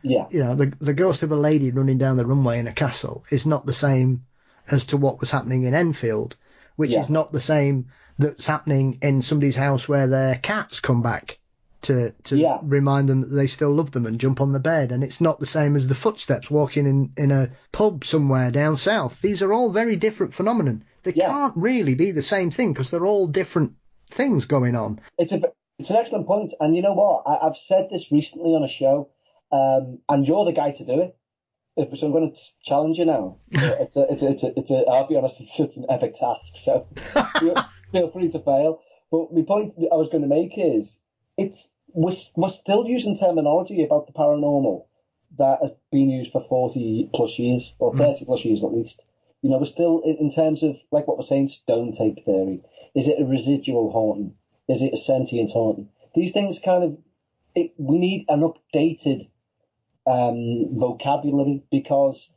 Yeah. The ghost of a lady running down the runway in a castle is not the same as to what was happening in Enfield, which is not the same that's happening in somebody's house where their cats come back to remind them that they still love them and jump on the bed. And it's not the same as the footsteps walking in a pub somewhere down south. These are all very different phenomenon. They can't really be the same thing because they're all different things going on. It's an excellent point. And you know what? I've said this recently on a show, and you're the guy to do it. So I'm going to challenge you now. I'll be honest, it's an epic task. So feel free to fail. But my point I was going to make is, we're still using terminology about the paranormal that has been used for 40 plus years, or 30 plus years at least. We're still, in terms of, like what we're saying, stone tape theory. Is it a residual haunting? Is it a sentient haunting? These things we need an updated vocabulary, because,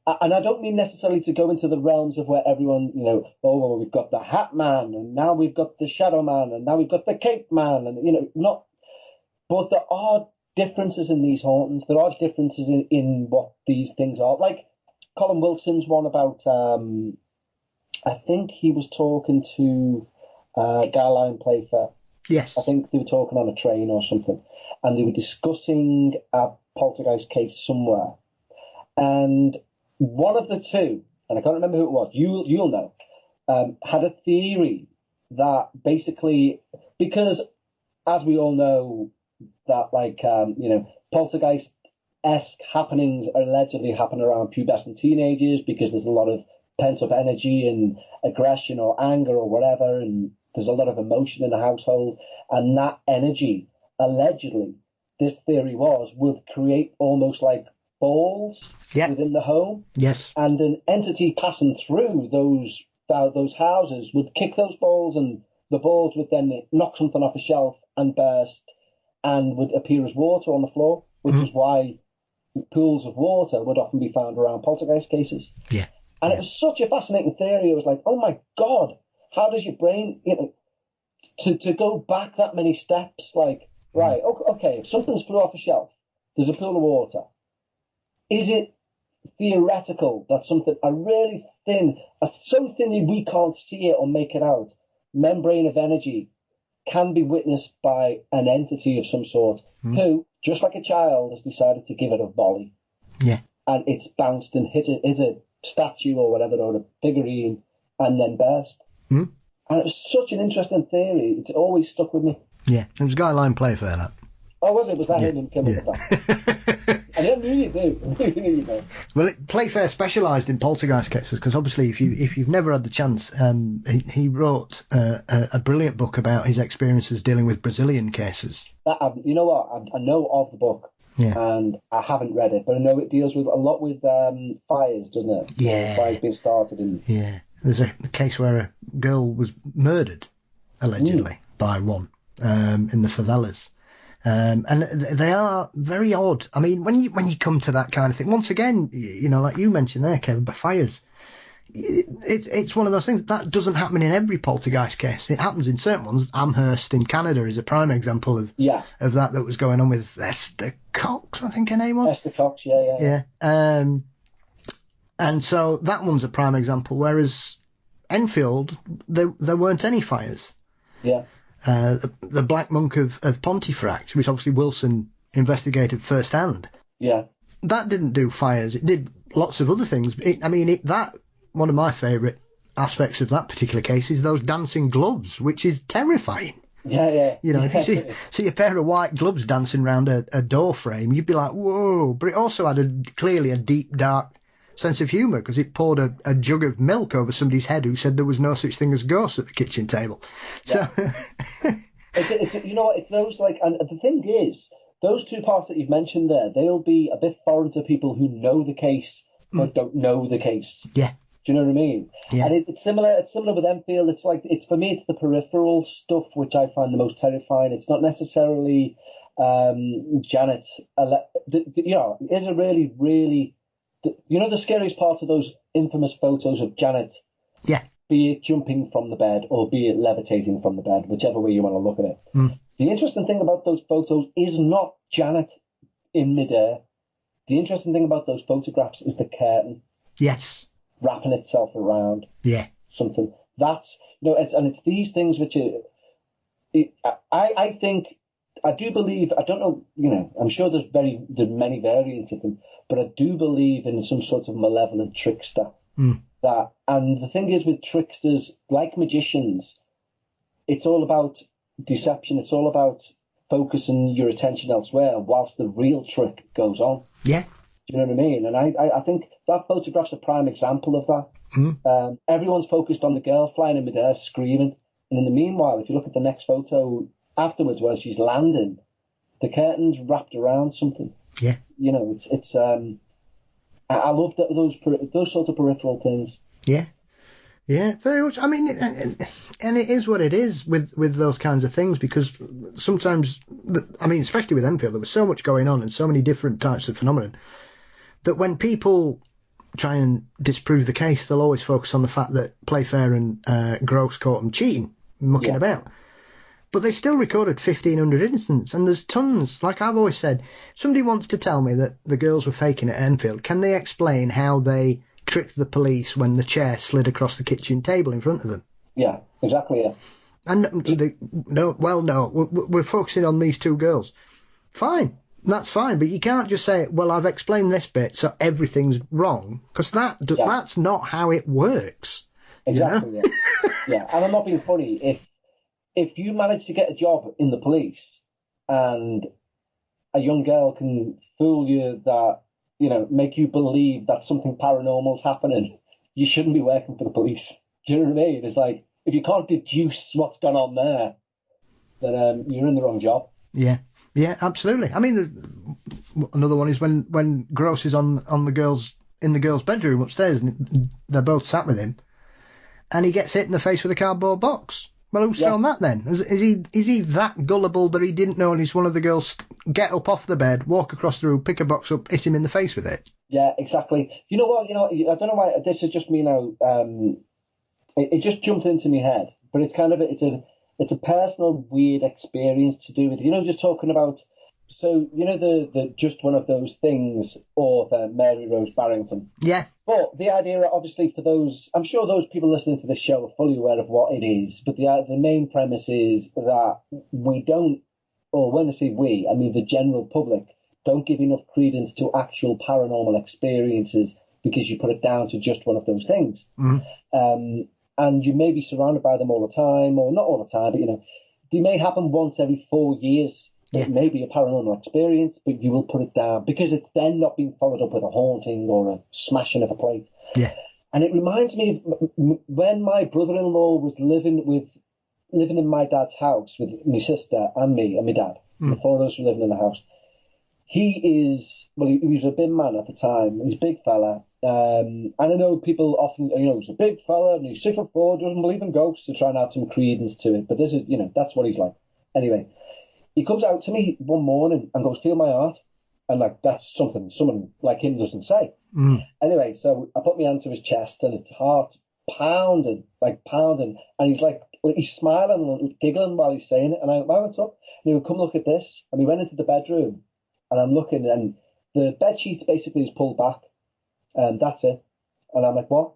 and I don't mean necessarily to go into the realms of where everyone, we've got the Hat Man, and now we've got the Shadow Man, and now we've got the Cape Man, and but there are differences in these hauntings. There are differences in what these things are. Like Colin Wilson's one about, I think he was talking to Guy Playfair. Yes. I think they were talking on a train or something, and they were discussing a poltergeist case somewhere, and one of the two, and I can't remember who it was, you'll know, had a theory that basically, because as we all know, that poltergeist-esque happenings allegedly happen around pubescent teenagers because there's a lot of pent-up energy and aggression or anger or whatever, and there's a lot of emotion in the household, and that energy, allegedly, this theory would create almost like balls within the home. Yes. And an entity passing through those houses would kick those balls, and the balls would then knock something off a shelf and burst and would appear as water on the floor, which is why pools of water would often be found around poltergeist cases. Yeah. And it was such a fascinating theory. It was like, oh my God, how does your brain, to go back that many steps, like, right, okay, if something's flew off a shelf, there's a pool of water. Is it theoretical that something, so thinly we can't see it or make it out, membrane of energy can be witnessed by an entity of some sort who, just like a child, has decided to give it a volley. Yeah. And it's bounced and hit a statue or whatever, or a figurine, and then burst. And it was such an interesting theory. It's always stuck with me. Yeah, it was Guy Playfair, that. Oh, was it? Was that him and Kim with that? I knew you do. Well, Playfair specialised in poltergeist cases, because obviously if you've never had the chance, he wrote a brilliant book about his experiences dealing with Brazilian cases. You know what? I know of the book. and I haven't read it, but I know it deals with a lot with fires, doesn't it? Yeah. Fires being started. And yeah. There's a case where a girl was murdered, allegedly, by one in the favelas. And they are very odd. I mean, when you come to that kind of thing, once again, like you mentioned there, Kevin, but fires, it's one of those things that doesn't happen in every poltergeist case. It happens in certain ones. Amherst in Canada is a prime example of that was going on with Esther Cox, I think her name was. Esther Cox, yeah. And so that one's a prime example. Whereas Enfield, there weren't any fires. Yeah. The Black Monk of Pontefract, which obviously Wilson investigated firsthand. Yeah. That didn't do fires. It did lots of other things. That one of my favourite aspects of that particular case is those dancing gloves, which is terrifying. Yeah. If you see a pair of white gloves dancing around a door frame, you'd be like, whoa. But it also had clearly a deep, dark sense of humour, because it poured a jug of milk over somebody's head who said there was no such thing as ghosts at the kitchen table. Yeah. So it's those, like, and the thing is, those two parts that you've mentioned there, they'll be a bit foreign to people who know the case but don't know the case. Yeah. Do you know what I mean? Yeah. And it's similar with Enfield. It's like, for me, it's the peripheral stuff which I find the most terrifying. It's not necessarily Janet. Is a really, really, the scariest part of those infamous photos of Janet. Yeah. Be it jumping from the bed or be it levitating from the bed, whichever way you want to look at it. The interesting thing about those photos is not Janet in midair. The interesting thing about those photographs is the curtain. Yes. Wrapping itself around. Yeah. Something. That's, it's these things which I think, I do believe, I don't know, I'm sure there's many variants of them, but I do believe in some sort of malevolent trickster. That, and the thing is with tricksters, like magicians, it's all about deception. It's all about focusing your attention elsewhere whilst the real trick goes on. Yeah. Do you know what I mean? And I think that photograph's a prime example of that. Everyone's focused on the girl flying in midair, screaming. And in the meanwhile, if you look at the next photo afterwards where she's landing, the curtain's wrapped around something. Yeah. It's I love those sorts of peripheral things. Yeah. Yeah, very much. I mean, and it is what it is with those kinds of things, because sometimes, especially with Enfield, there was so much going on and so many different types of phenomenon that when people try and disprove the case, they'll always focus on the fact that Playfair and Gross caught them cheating, mucking about. But they still recorded 1,500 incidents, and there's tons. Like I've always said, somebody wants to tell me that the girls were faking at Enfield. Can they explain how they tricked the police when the chair slid across the kitchen table in front of them? Yeah, exactly. Yeah. And no, we're focusing on these two girls. Fine, that's fine, but you can't just say, well, I've explained this bit, so everything's wrong, because that's not how it works. Exactly. Yeah, and I'm not being funny. If you manage to get a job in the police and a young girl can fool you that, make you believe that something paranormal's happening, you shouldn't be working for the police. Do you know what I mean? It's like, if you can't deduce what's gone on there, then you're in the wrong job. Yeah. Yeah, absolutely. I mean, another one is when Gross is in the girls' bedroom upstairs, and they're both sat with him, and he gets hit in the face with a cardboard box. Well, who's thrown that then? Is he that gullible that he didn't notice one of the girls get up off the bed, walk across the room, pick a box up, hit him in the face with it? Yeah, exactly. You know what? I don't know why this is just me now. It just jumped into my head, but it's kind of it's a personal weird experience to do with just talking about. So the just one of those things, author Mary Rose Barrington. Yeah. But the idea, obviously, for those, I'm sure those people listening to this show are fully aware of what it is. But the main premise is that we don't, or when I say we, I mean the general public, don't give enough credence to actual paranormal experiences because you put it down to just one of those things. Mm-hmm. And you may be surrounded by them all the time, or not all the time, but they may happen once every 4 years. Yeah. It may be a paranormal experience, but you will put it down because it's then not being followed up with a haunting or a smashing of a plate. Yeah. And it reminds me of when my brother-in-law was living in my dad's house with my sister and me and my dad. The four of us were living in the house. he was a big man at the time. He's a big fella. And I know people often, he's a big fella and he's 6'4", doesn't believe in ghosts, to try and add some credence to it. But this is, that's what he's like. Anyway, he comes out to me one morning and goes, "Feel my heart." And like, that's something someone like him doesn't say. Anyway, so I put my hand to his chest and his heart pounding. And he's smiling and giggling while he's saying it. And I went up and he would come look at this. And we went into the bedroom and I'm looking and the bed sheet basically is pulled back and that's it. And I'm like, "What?"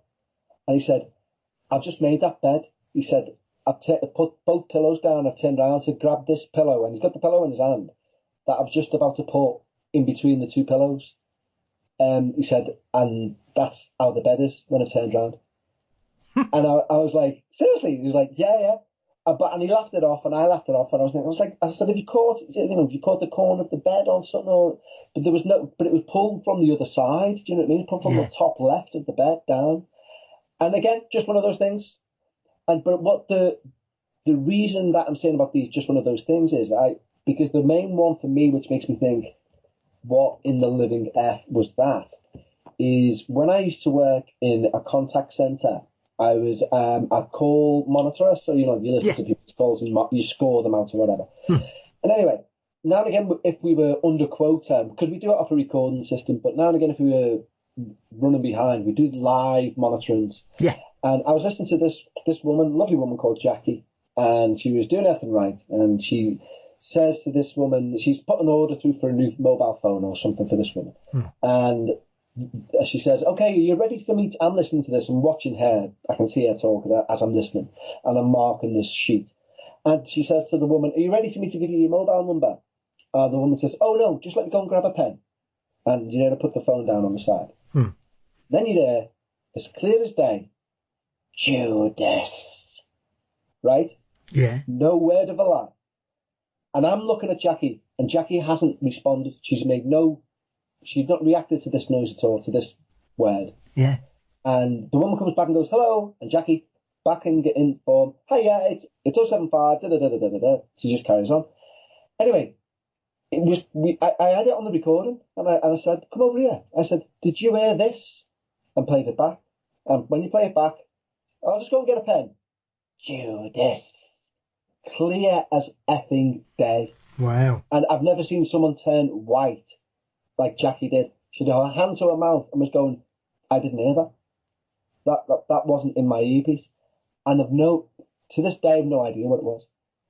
And he said, "I've just made that bed." He said, "I've put both pillows down. I've turned around to grab this pillow." And he's got the pillow in his hand that I was just about to put in between the two pillows. He said, "And that's how the bed is when I've turned around." And I was like, "Seriously?" He was like, "Yeah." And he laughed it off, and I laughed it off, and I said, "Have you caught the corner of the bed on something?" But there was but it was pulled from the other side. Do you know what I mean? Pulled from the top left of the bed down. And again, just one of those things. But what the reason that I'm saying about these, just one of those things, is because the main one for me, which makes me think, what in the living F was that, is when I used to work in a contact centre, I was a call monitorer, so you listen to people's calls and you score them out or whatever. And anyway, now and again, if we were under quota, because we do it off a recording system, but now and again, if we were running behind, we do live monitorings. Yeah. And I was listening to this woman, lovely woman called Jackie, and she was doing everything right, and she says to this woman, she's put an order through for a new mobile phone or something for this woman, and she says, "Okay, are you ready for me? I'm listening to this. I'm watching her. I can see her talking as I'm listening, and I'm marking this sheet." And she says to the woman, "Are you ready for me to give you your mobile number?" The woman says, "Oh no, just let me go and grab a pen." And to put the phone down on the side. Then you hear, as clear as day, "Judas." Right? Yeah. No word of a lie. And I'm looking at Jackie, and Jackie hasn't responded. She's not reacted to this noise at all, to this word. Yeah. And the woman comes back and goes, "Hello." And Jackie back and get in form. "Hi, yeah, it's 075, da-da-da-da-da-da." She just carries on. Anyway, I had it on the recording, and I said, "Come over here." I said, "Did you hear this?" And played it back. And when you play it back, I'll just go and get a pen. Judas. Clear as effing day. Wow. And I've never seen someone turn white like Jackie did. She had her hand to her mouth and was going, "I didn't hear that. That wasn't in my earpiece." And to this day, I have no idea what it was.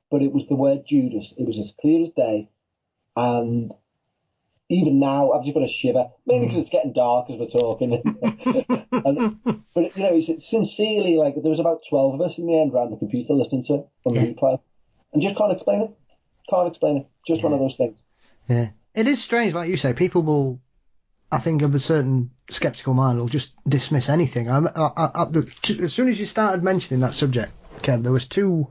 But it was the word Judas. It was as clear as day. And even now, I've just got a shiver. Maybe because it's getting dark as we're talking. But it's sincerely, like, there was about 12 of us in the end around the computer listening to it on the replay. And just can't explain it. Can't explain it. Just one of those things. Yeah. It is strange, like you say. People will, I think, of a certain sceptical mind, will just dismiss anything. As soon as you started mentioning that subject, Kev, there was two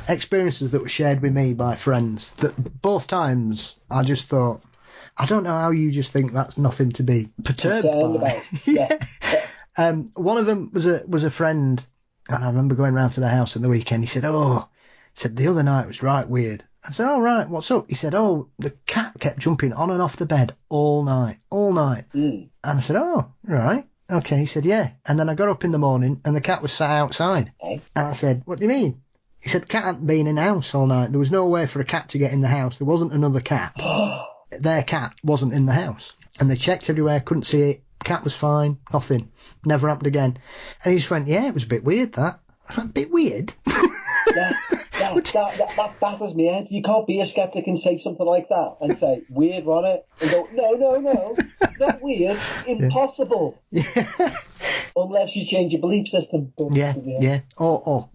experiences that were shared with me by friends that both times I just thought, I don't know how you just think that's nothing to be perturbed by. Yeah. One of them was a friend, and I remember going round to the house on the weekend. He said, the other night was right weird. I said, "Oh, right, what's up?" He said, "The cat kept jumping on and off the bed all night. And I said, "Oh, right, okay." He said, "Yeah." And then I got up in the morning and the cat was sat outside. Okay. And I said, "What do you mean?" He said, "Cat hadn't been in the house all night. There was no way for a cat to get in the house. There wasn't another cat. Their cat wasn't in the house. And they checked everywhere, couldn't see it. Cat was fine, nothing. Never happened again." And he just went, "Yeah, it was a bit weird, that." I was like, "A bit weird?" That baffles me, Ed. You can't be a skeptic and say something like that and say, "Weird, on it," and go, no, not weird, impossible. Yeah. Unless you change your belief system. Yeah. Or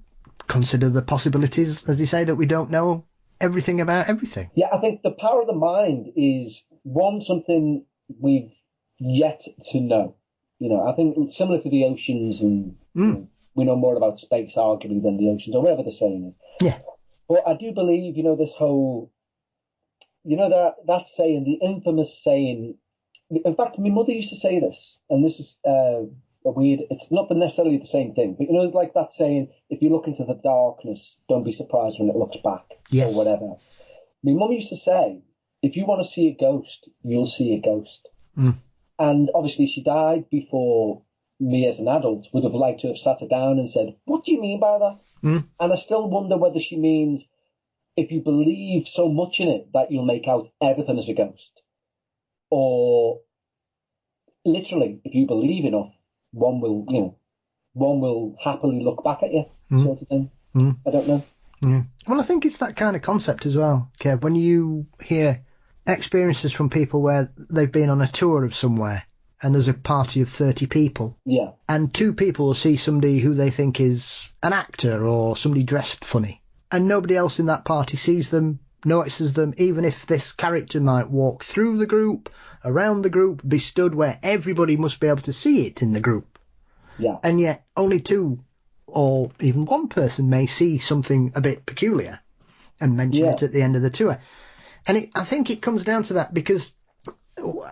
consider the possibilities, as you say, that we don't know everything about everything. Yeah, I think the power of the mind is, something we've yet to know. I think similar to the oceans and we know more about space, arguably, than the oceans, or whatever the saying is. Yeah. But I do believe, this whole, that saying, the infamous saying. In fact, my mother used to say this, and this is a weird. It's not necessarily the same thing, but like that saying, "If you look into the darkness, don't be surprised when it looks back," or whatever. My mum used to say, if you want to see a ghost, you'll see a ghost. Mm. And obviously she died before me as an adult would have liked to have sat her down and said, what do you mean by that? Mm. And I still wonder whether she means if you believe so much in it that you'll make out everything as a ghost. Or literally, if you believe enough, one will happily look back at you, sort of thing. Mm. I don't know. Mm. Well, I think it's that kind of concept as well, Kev. When you hear experiences from people where they've been on a tour of somewhere and there's a party of 30 people, Yeah, and 2 people will see somebody who they think is an actor or somebody dressed funny, and nobody else in that party sees them, notices them, even if this character might walk through the group, around the group, be stood where everybody must be able to see it in the group. yeah, And yet only 2 or even 1 person may see something a bit peculiar and mention it at the end of the tour. And I think it comes down to that, because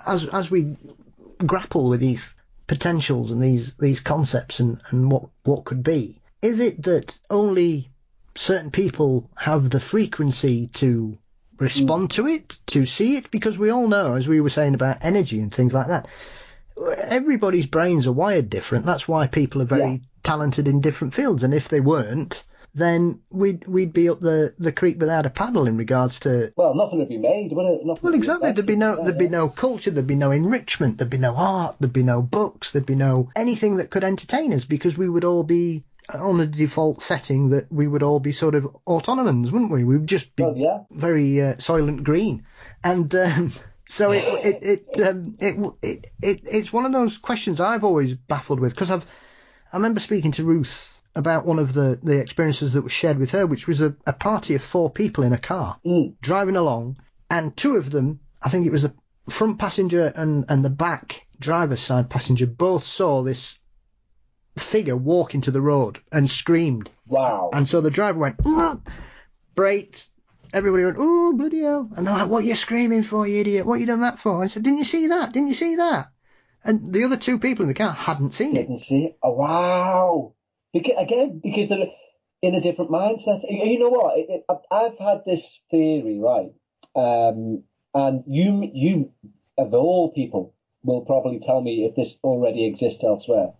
as we grapple with these potentials and these concepts and what could be, is it that only certain people have the frequency to respond to it, to see it? Because we all know, as we were saying about energy and things like that, everybody's brains are wired different. That's why people are very talented in different fields. And if they weren't, then we'd be up the creek without a paddle in regards to... Well, nothing would be made, would it? Nothing Well, exactly. There'd be no culture, there'd be no enrichment, there'd be no art, there'd be no books, there'd be no anything that could entertain us, because we would all be on a default setting that we would all be sort of autonomans, wouldn't we? We would just be very Soylent Green. And so it's one of those questions I've always baffled with, because I remember speaking to Ruth about one of the experiences that was shared with her, which was a party of 4 people in a car driving along, and 2 of them, I think it was the front passenger and the back driver's side passenger, both saw this figure walk into the road and screamed. Wow. And so the driver went, braked, everybody went, oh, bloody hell. And they're like, what are you screaming for, you idiot? What you done that for? I said, didn't you see that? Didn't you see that? And the other 2 people in the car hadn't seen it. Didn't see it. Oh, wow. Because they're in a different mindset. You know what? I've had this theory, right? And you, of all people, will probably tell me if this already exists elsewhere.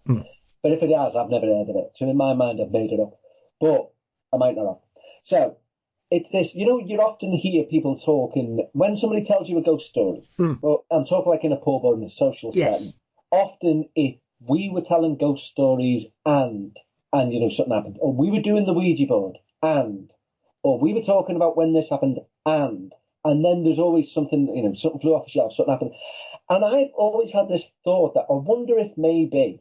But if it has, I've never heard of it. So in my mind, I've made it up. But I might not have. So it's this, you often hear people talking, when somebody tells you a ghost story, well, I'm talking like in a pub or in a social setting, often if we were telling ghost stories and something happened, or we were doing the Ouija board or we were talking about when this happened and then there's always something, something flew off the shelf, something happened. And I've always had this thought that I wonder if maybe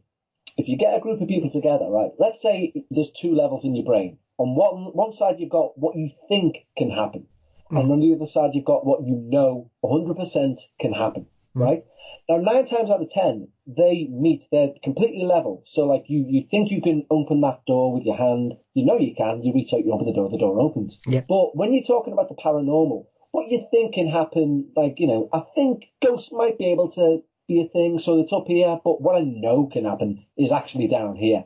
if you get a group of people together, right, let's say there's 2 levels in your brain. On one side, you've got what you think can happen. And on the other side, you've got what you know 100% can happen, right? Now, 9 times out of 10, they meet. They're completely level. So, like, you think you can open that door with your hand. You know you can. You reach out, you open the door opens. Yeah. But when you're talking about the paranormal, what you think can happen, like, I think ghosts might be able to be a thing, so it's up here, but what I know can happen is actually down here.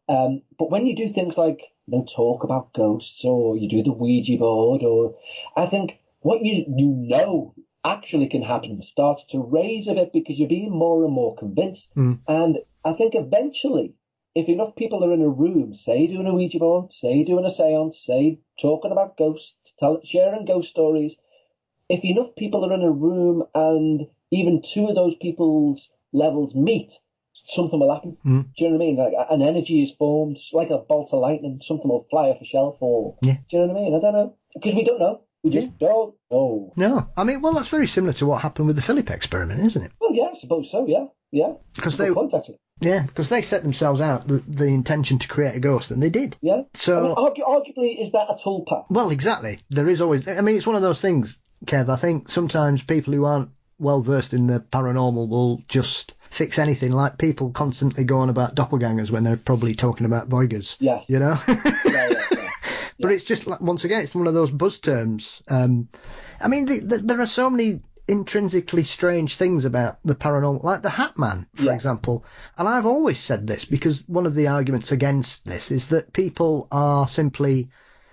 But when you do things like talk about ghosts, or you do the Ouija board, or I think what you know actually can happen starts to raise a bit, because you're being more and more convinced. And I think eventually, if enough people are in a room, say doing a Ouija board, say doing a seance, say talking about ghosts, sharing ghost stories, if enough people are in a room and even 2 of those people's levels meet, something will happen. Do you know what I mean? Like an energy is formed, like a bolt of lightning, something will fly off a shelf, or do you know what I mean? I don't know, because we don't know. We just don't know. No, I mean, well, that's very similar to what happened with the Philip experiment, isn't it? Well, yeah, I suppose so. Yeah. Because because they set themselves out the intention to create a ghost, and they did. Yeah. So arguably, is that a toolpath? Well, exactly. There is always. I mean, it's one of those things, Kev. I think sometimes people who aren't well versed in the paranormal will just fix anything, like people constantly going about doppelgangers when they're probably talking about Voigers. Yes. Yeah. But it's just, once again, it's one of those buzz terms. I mean, there are so many intrinsically strange things about the paranormal, like the Hat Man, for example. And I've always said this, because one of the arguments against this is that people are simply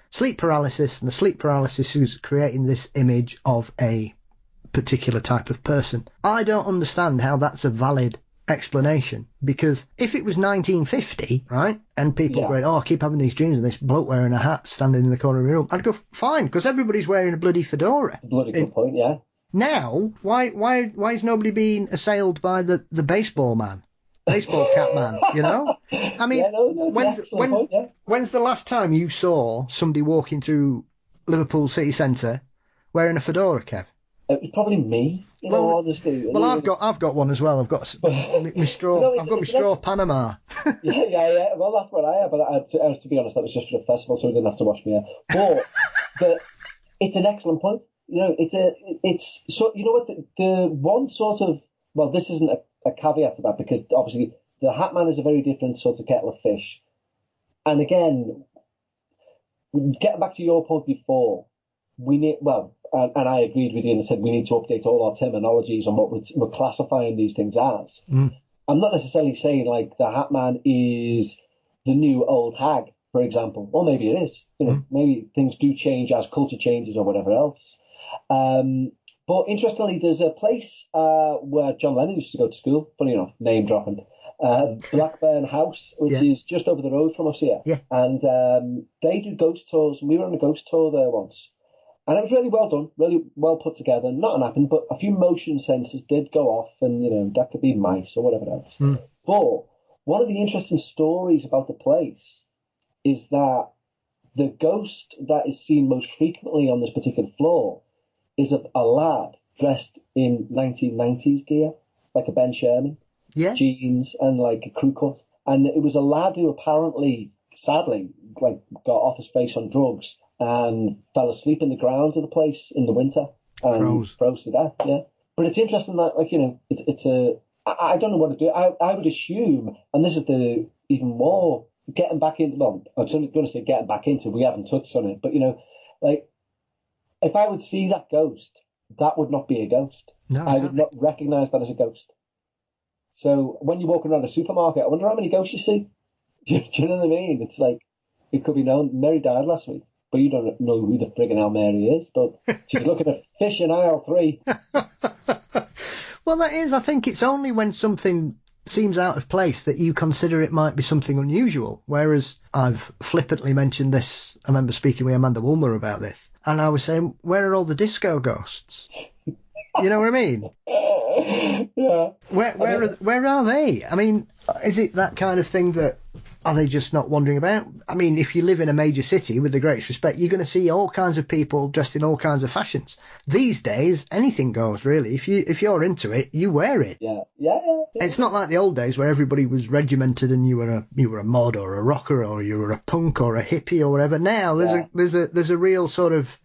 sleep paralysis, and the sleep paralysis is creating this image of a particular type of person. I don't understand how that's a valid explanation, because if it was 1950, right, and people going, oh, I keep having these dreams of this bloke wearing a hat standing in the corner of the room, I'd go, fine, because everybody's wearing a bloody fedora. Bloody good point, yeah. Now, why is nobody being assailed by the baseball man? Baseball cap man, you know? I mean, when's the last time you saw somebody walking through Liverpool city centre wearing a fedora, Kev? It was probably me, in all honesty. Well, I've got one as well. I've got my straw. I've got my straw Panama. yeah. Well, that's what I have. But to be honest, that was just for the festival, so we didn't have to wash my hair. But it's an excellent point. You know, it's so. You know what? The one sort of, well, this isn't a caveat to that, because obviously the Hat Man is a very different sort of kettle of fish. And again, getting back to your point before, we need, well, and I agreed with you and said we need to update all our terminologies on what we're classifying these things as. I'm not necessarily saying like the Hat Man is the new old hag, for example, or maybe it is. You know, maybe things do change as culture changes or whatever else. But interestingly, there's a place where John Lennon used to go to school, funny enough, name dropping, Blackburn House, which is just over the road from us here. Yeah. And they do ghost tours. We were on a ghost tour there once. And it was really well done, really well put together. Nothing happened, but a few motion sensors did go off, and, you know, that could be mice or whatever else. But one of the interesting stories about the place is that the ghost that is seen most frequently on this particular floor is a lad dressed in 1990s gear, like a Ben Sherman, jeans and like a crew cut. And it was a lad who apparently, sadly, like got off his face on drugs and fell asleep in the grounds of the place in the winter and froze to death. Yeah, but it's interesting that, like, you know, it's a, I don't know what to do. I would assume, and this is the even more getting back into, well, I'm going to say getting back into, we haven't touched on it, but, you know, like, if I would see that ghost, that would not be a ghost. No, exactly. I would not recognise that as a ghost. So when you're walking around a supermarket, I wonder how many ghosts you see. Do you know what I mean? It's like, it could be known, Mary died last week, but you don't know who the friggin' hell Mary is, but she's looking at fish in aisle 3. Well, that is, I think it's only when something seems out of place that you consider it might be something unusual. Whereas I've flippantly mentioned this, I remember speaking with Amanda Woolmer about this, and I was saying, where are all the disco ghosts? You know what I mean? Yeah. Where are they? I mean, is it that kind of thing that, are they just not wandering about? I mean, if you live in a major city, with the greatest respect, you're going to see all kinds of people dressed in all kinds of fashions. These days, anything goes, really. If you're into it, you wear it. Yeah. It's not like the old days where everybody was regimented and you were a mod or a rocker or you were a punk or a hippie or whatever. Now there's a real sort of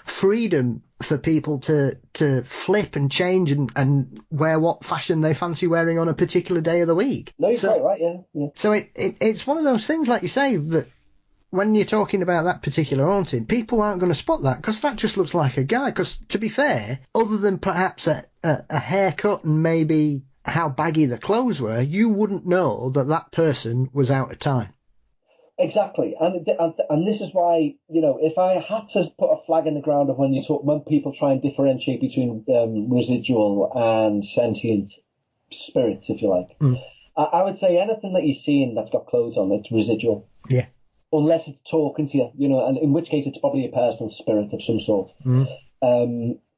freedom for people to flip and change and wear what fashion they fancy wearing on a particular day of the week. No, you're quite right, yeah. So it's one of those things, like you say, that when you're talking about that particular haunting, people aren't going to spot that because that just looks like a guy. Because, to be fair, other than perhaps a haircut and maybe how baggy the clothes were, you wouldn't know that person was out of time. Exactly, and this is why, you know, if I had to put a flag in the ground of when people try and differentiate between residual and sentient spirits, if you like, I would say anything that you're seeing that's got clothes on, it's residual. Yeah. Unless it's talking to you, you know, and in which case it's probably a personal spirit of some sort,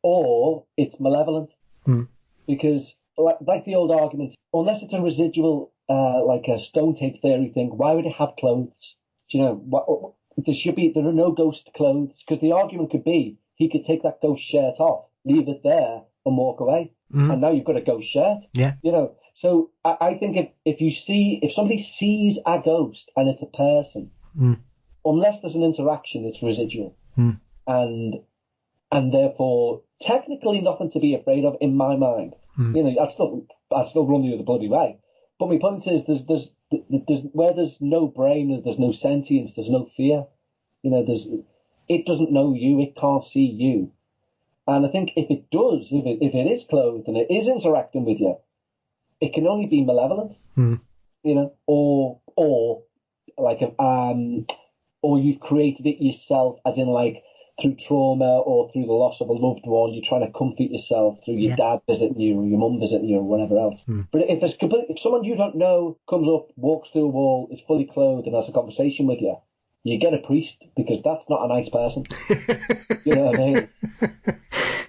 or it's malevolent, because like the old argument, unless it's a residual. Like a stone tape theory thing, why would it have clothes? Do you know, there are no ghost clothes, because the argument could be he could take that ghost shirt off, leave it there and walk away, and now you've got a ghost shirt. Yeah. You know, so I think if somebody sees a ghost and it's a person, unless there's an interaction, it's residual, and therefore technically nothing to be afraid of in my mind. You know, I'd still run the other bloody way. But my point is, there's where there's no brain, there's no sentience, there's no fear. You know, it doesn't know you, it can't see you. And I think if it does, if it is clothed and it is interacting with you, it can only be malevolent. You know, or like or you've created it yourself, as in like through trauma or through the loss of a loved one, you're trying to comfort yourself through your dad visiting you or your mum visiting you or whatever else. But if someone you don't know comes up, walks through a wall, is fully clothed and has a conversation with you, you get a priest, because that's not a nice person. You know what I mean?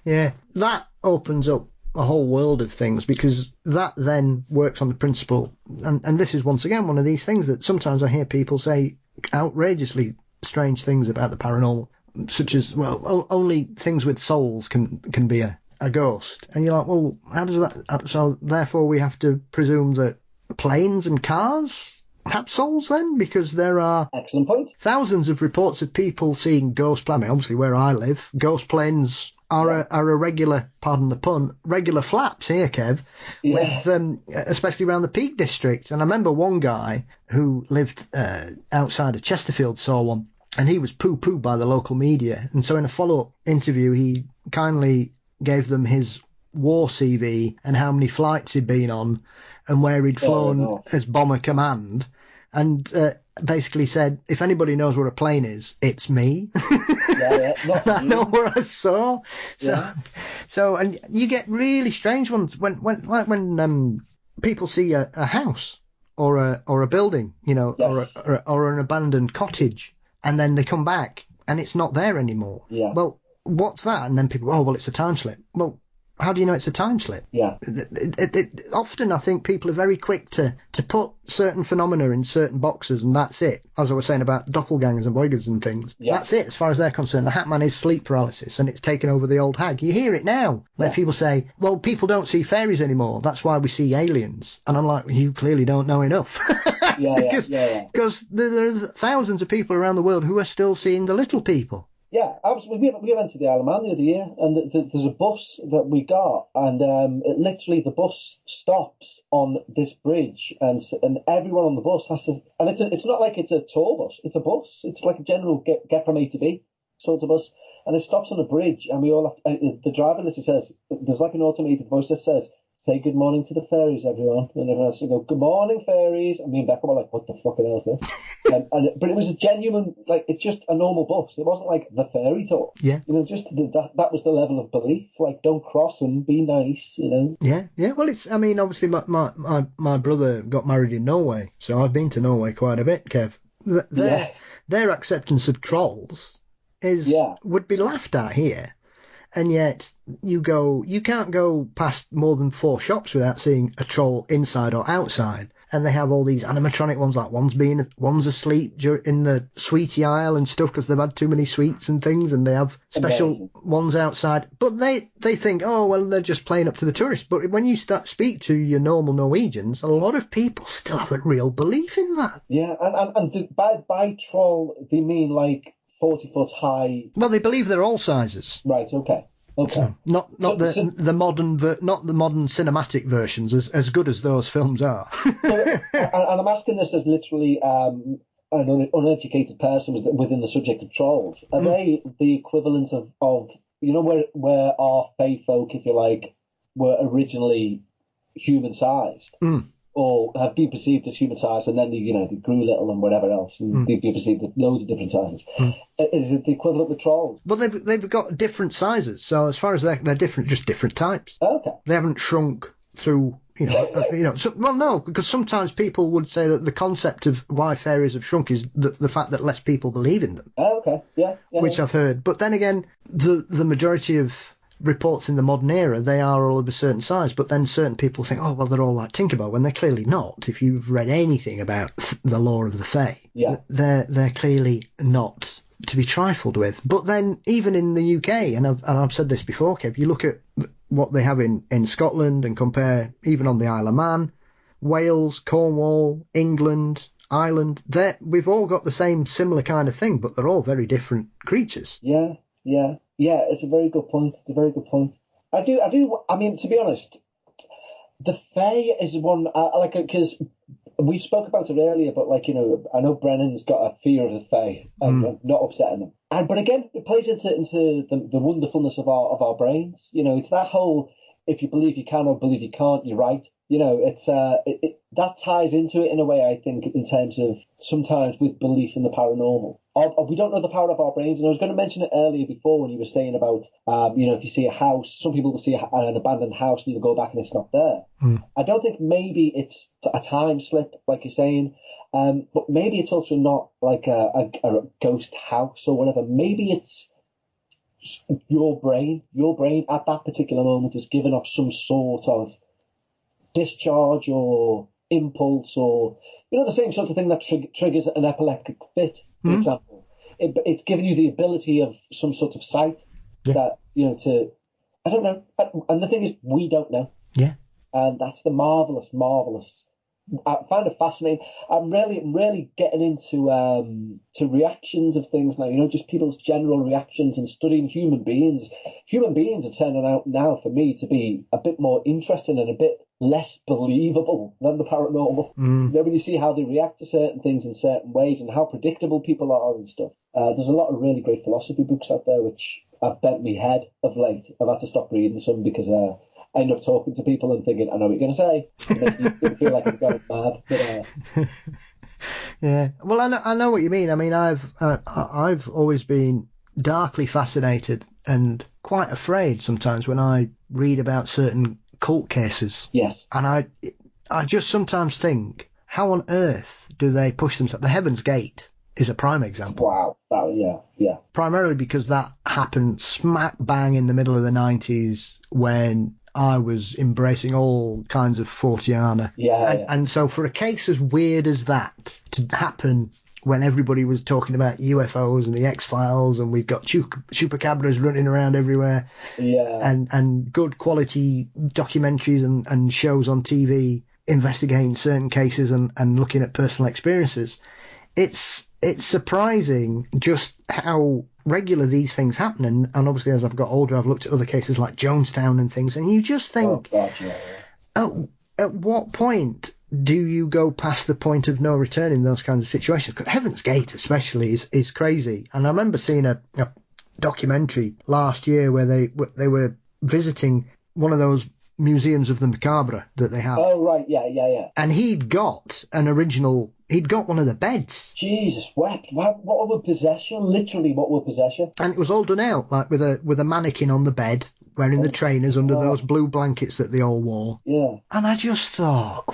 Yeah, that opens up a whole world of things, because that then works on the principle, and this is once again one of these things that sometimes I hear people say outrageously strange things about the paranormal, such as, well, only things with souls can be a ghost. And you're like, well, how does that... So therefore we have to presume that planes and cars have souls then? Because there are excellent point. Thousands of reports of people seeing ghost planes. Obviously where I live, ghost planes are a regular, pardon the pun, regular flaps here, Kev, with especially around the Peak District. And I remember one guy who lived outside of Chesterfield saw one, and he was poo-pooed by the local media. And so in a follow-up interview, he kindly gave them his war CV and how many flights he'd been on and where he'd flown as bomber command, and basically said, if anybody knows where a plane is, it's me. I know where I saw. So and you get really strange ones when people see a house or a building, or an abandoned cottage, and then they come back and it's not there anymore. Yeah. Well, what's that? And then people, oh, well, it's a time slip. Well, how do you know it's a time slip? Yeah. Often I think people are very quick to put certain phenomena in certain boxes, and that's it. As I was saying about doppelgangers and voyagers and things, that's it as far as they're concerned. The Hat Man is sleep paralysis, and it's taken over the old hag. You hear it now, where people say, well, people don't see fairies anymore, that's why we see aliens. And I'm like, you clearly don't know enough. Because there are thousands of people around the world who are still seeing the little people. Yeah, absolutely. We went to the Isle of Man the other year, and there's a bus that we got, and the bus stops on this bridge, and everyone on the bus has to, and it's not like it's a tour bus, it's a bus. It's like a general get from A to B sort of bus, and it stops on a bridge, and we all have to, the driver literally says, there's like an automated voice that says, say good morning to the fairies, everyone. And everyone has to go, good morning, fairies. And me and Becca were like, what the fucking hell is this? But it was a genuine, it's just a normal bus. It wasn't like the fairy talk. Yeah. Just that was the level of belief. Like, don't cross them, be nice, Yeah, yeah. Well, obviously my brother got married in Norway, so I've been to Norway quite a bit, Kev. Their acceptance of trolls would be laughed at here. And yet you can't go past more than 4 shops without seeing a troll inside or outside. And they have all these animatronic ones, like one's asleep in the sweetie aisle and stuff because they've had too many sweets and things, and they have special ones outside. But they think, oh, well, they're just playing up to the tourists. But when you speak to your normal Norwegians, a lot of people still have a real belief in that. Yeah, and by troll, they mean like 40-foot high. Well, they believe they're all sizes. Right. Okay. So not the modern cinematic versions, as good as those films are. And I'm asking this as literally an uneducated person within the subject of trolls. Are they the equivalent of where our fae folk, if you like, were originally human sized? Or have been perceived as human sized, and then they grew little and whatever else, and they've been perceived as loads of different sizes. Is it the equivalent with trolls? Well, they've got different sizes, so as far as they're different, just different types. Okay. They haven't shrunk through, well, no, because sometimes people would say that the concept of why fairies have shrunk is the fact that less people believe in them. Oh, okay, yeah. Which I've heard, but then again, the majority of reports in the modern era, they are all of a certain size, but then certain people think, oh, well, they're all like Tinkerbell, when they're clearly not. If you've read anything about the lore of the Fae, they're clearly not to be trifled with. But then even in the UK, and I've said this before, Kev, you look at what they have in Scotland and compare even on the Isle of Man, Wales, Cornwall, England, Ireland, we've all got the same similar kind of thing, but they're all very different creatures. Yeah, it's a very good point. I mean, to be honest, the Fae is one, because we spoke about it earlier, but I know Brennan's got a fear of the Fae, not upsetting them. But again, it plays into the wonderfulness of our brains. It's that whole, if you believe you can or believe you can't, you're right. It's that ties into it in a way, I think, in terms of sometimes with belief in the paranormal. we don't know the power of our brains. And I was going to mention it earlier before when you were saying about, if you see a house, some people will see an abandoned house and they'll go back and it's not there. I don't think maybe it's a time slip, like you're saying, but maybe it's also not like a ghost house or whatever. Maybe it's your brain at that particular moment is giving off some sort of discharge or impulse, or the same sort of thing that triggers an epileptic fit, for example. It's giving you the ability of some sort of sight that I don't know. And the thing is, we don't know. Yeah. And that's the marvelous. I find it fascinating. I'm really getting into to reactions of things now. Just people's general reactions and studying human beings. Human beings are turning out now for me to be a bit more interesting and a bit less believable than the paranormal. When you see how they react to certain things in certain ways and how predictable people are and stuff. There's a lot of really great philosophy books out there which I've bent my head of late. I've had to stop reading some because I end up talking to people and thinking, I know what you're going to say. It makes me feel like I'm going mad. But, yeah. Well, I know what you mean. I mean, I've always been darkly fascinated and quite afraid sometimes when I read about certain cult cases. Yes. And I just sometimes think, how on earth do they push themselves? The Heaven's Gate is a prime example. Wow. Yeah. Primarily because that happened smack bang in the middle of the 90s when I was embracing all kinds of Forteana. And so for a case as weird as that to happen when everybody was talking about UFOs and the X-Files and we've got chupacabras running around everywhere, and good quality documentaries and shows on TV investigating certain cases and looking at personal experiences, it's surprising just how regular these things happen. And obviously as I've got older, I've looked at other cases like Jonestown and things, and you just think, at what point do you go past the point of no return in those kinds of situations? Because Heaven's Gate especially is crazy. And I remember seeing a documentary last year where they were visiting one of those museums of the macabre that they have. Oh, right, yeah. And he'd got one of the beds. Jesus wept. What were possession? Literally, what were possession? And it was all done out, like with a mannequin on the bed, wearing the trainers under those blue blankets that they all wore. Yeah. And I just thought,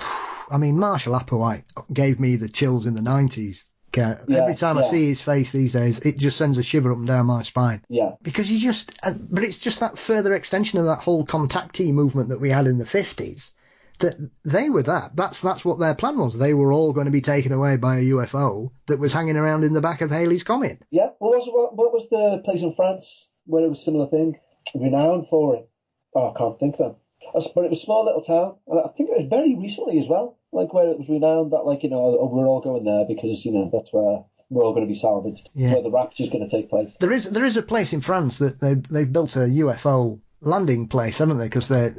I mean, Marshall Applewhite gave me the chills in the 90s. Every time I see his face these days, it just sends a shiver up and down my spine. Yeah. Because but it's just that further extension of that whole contactee movement that we had in the 50s. That they were that's what their plan was. They were all going to be taken away by a UFO that was hanging around in the back of Halley's Comet. Yeah. What was the place in France where it was a similar thing? Renowned for it. Oh, I can't think of them. But it was a small little town. And I think it was very recently as well. Like where it was renowned that we're all going there because, that's where we're all going to be salvaged. Yeah. Where the rapture's going to take place. There is a place in France that they've built a UFO landing place, haven't they? Because they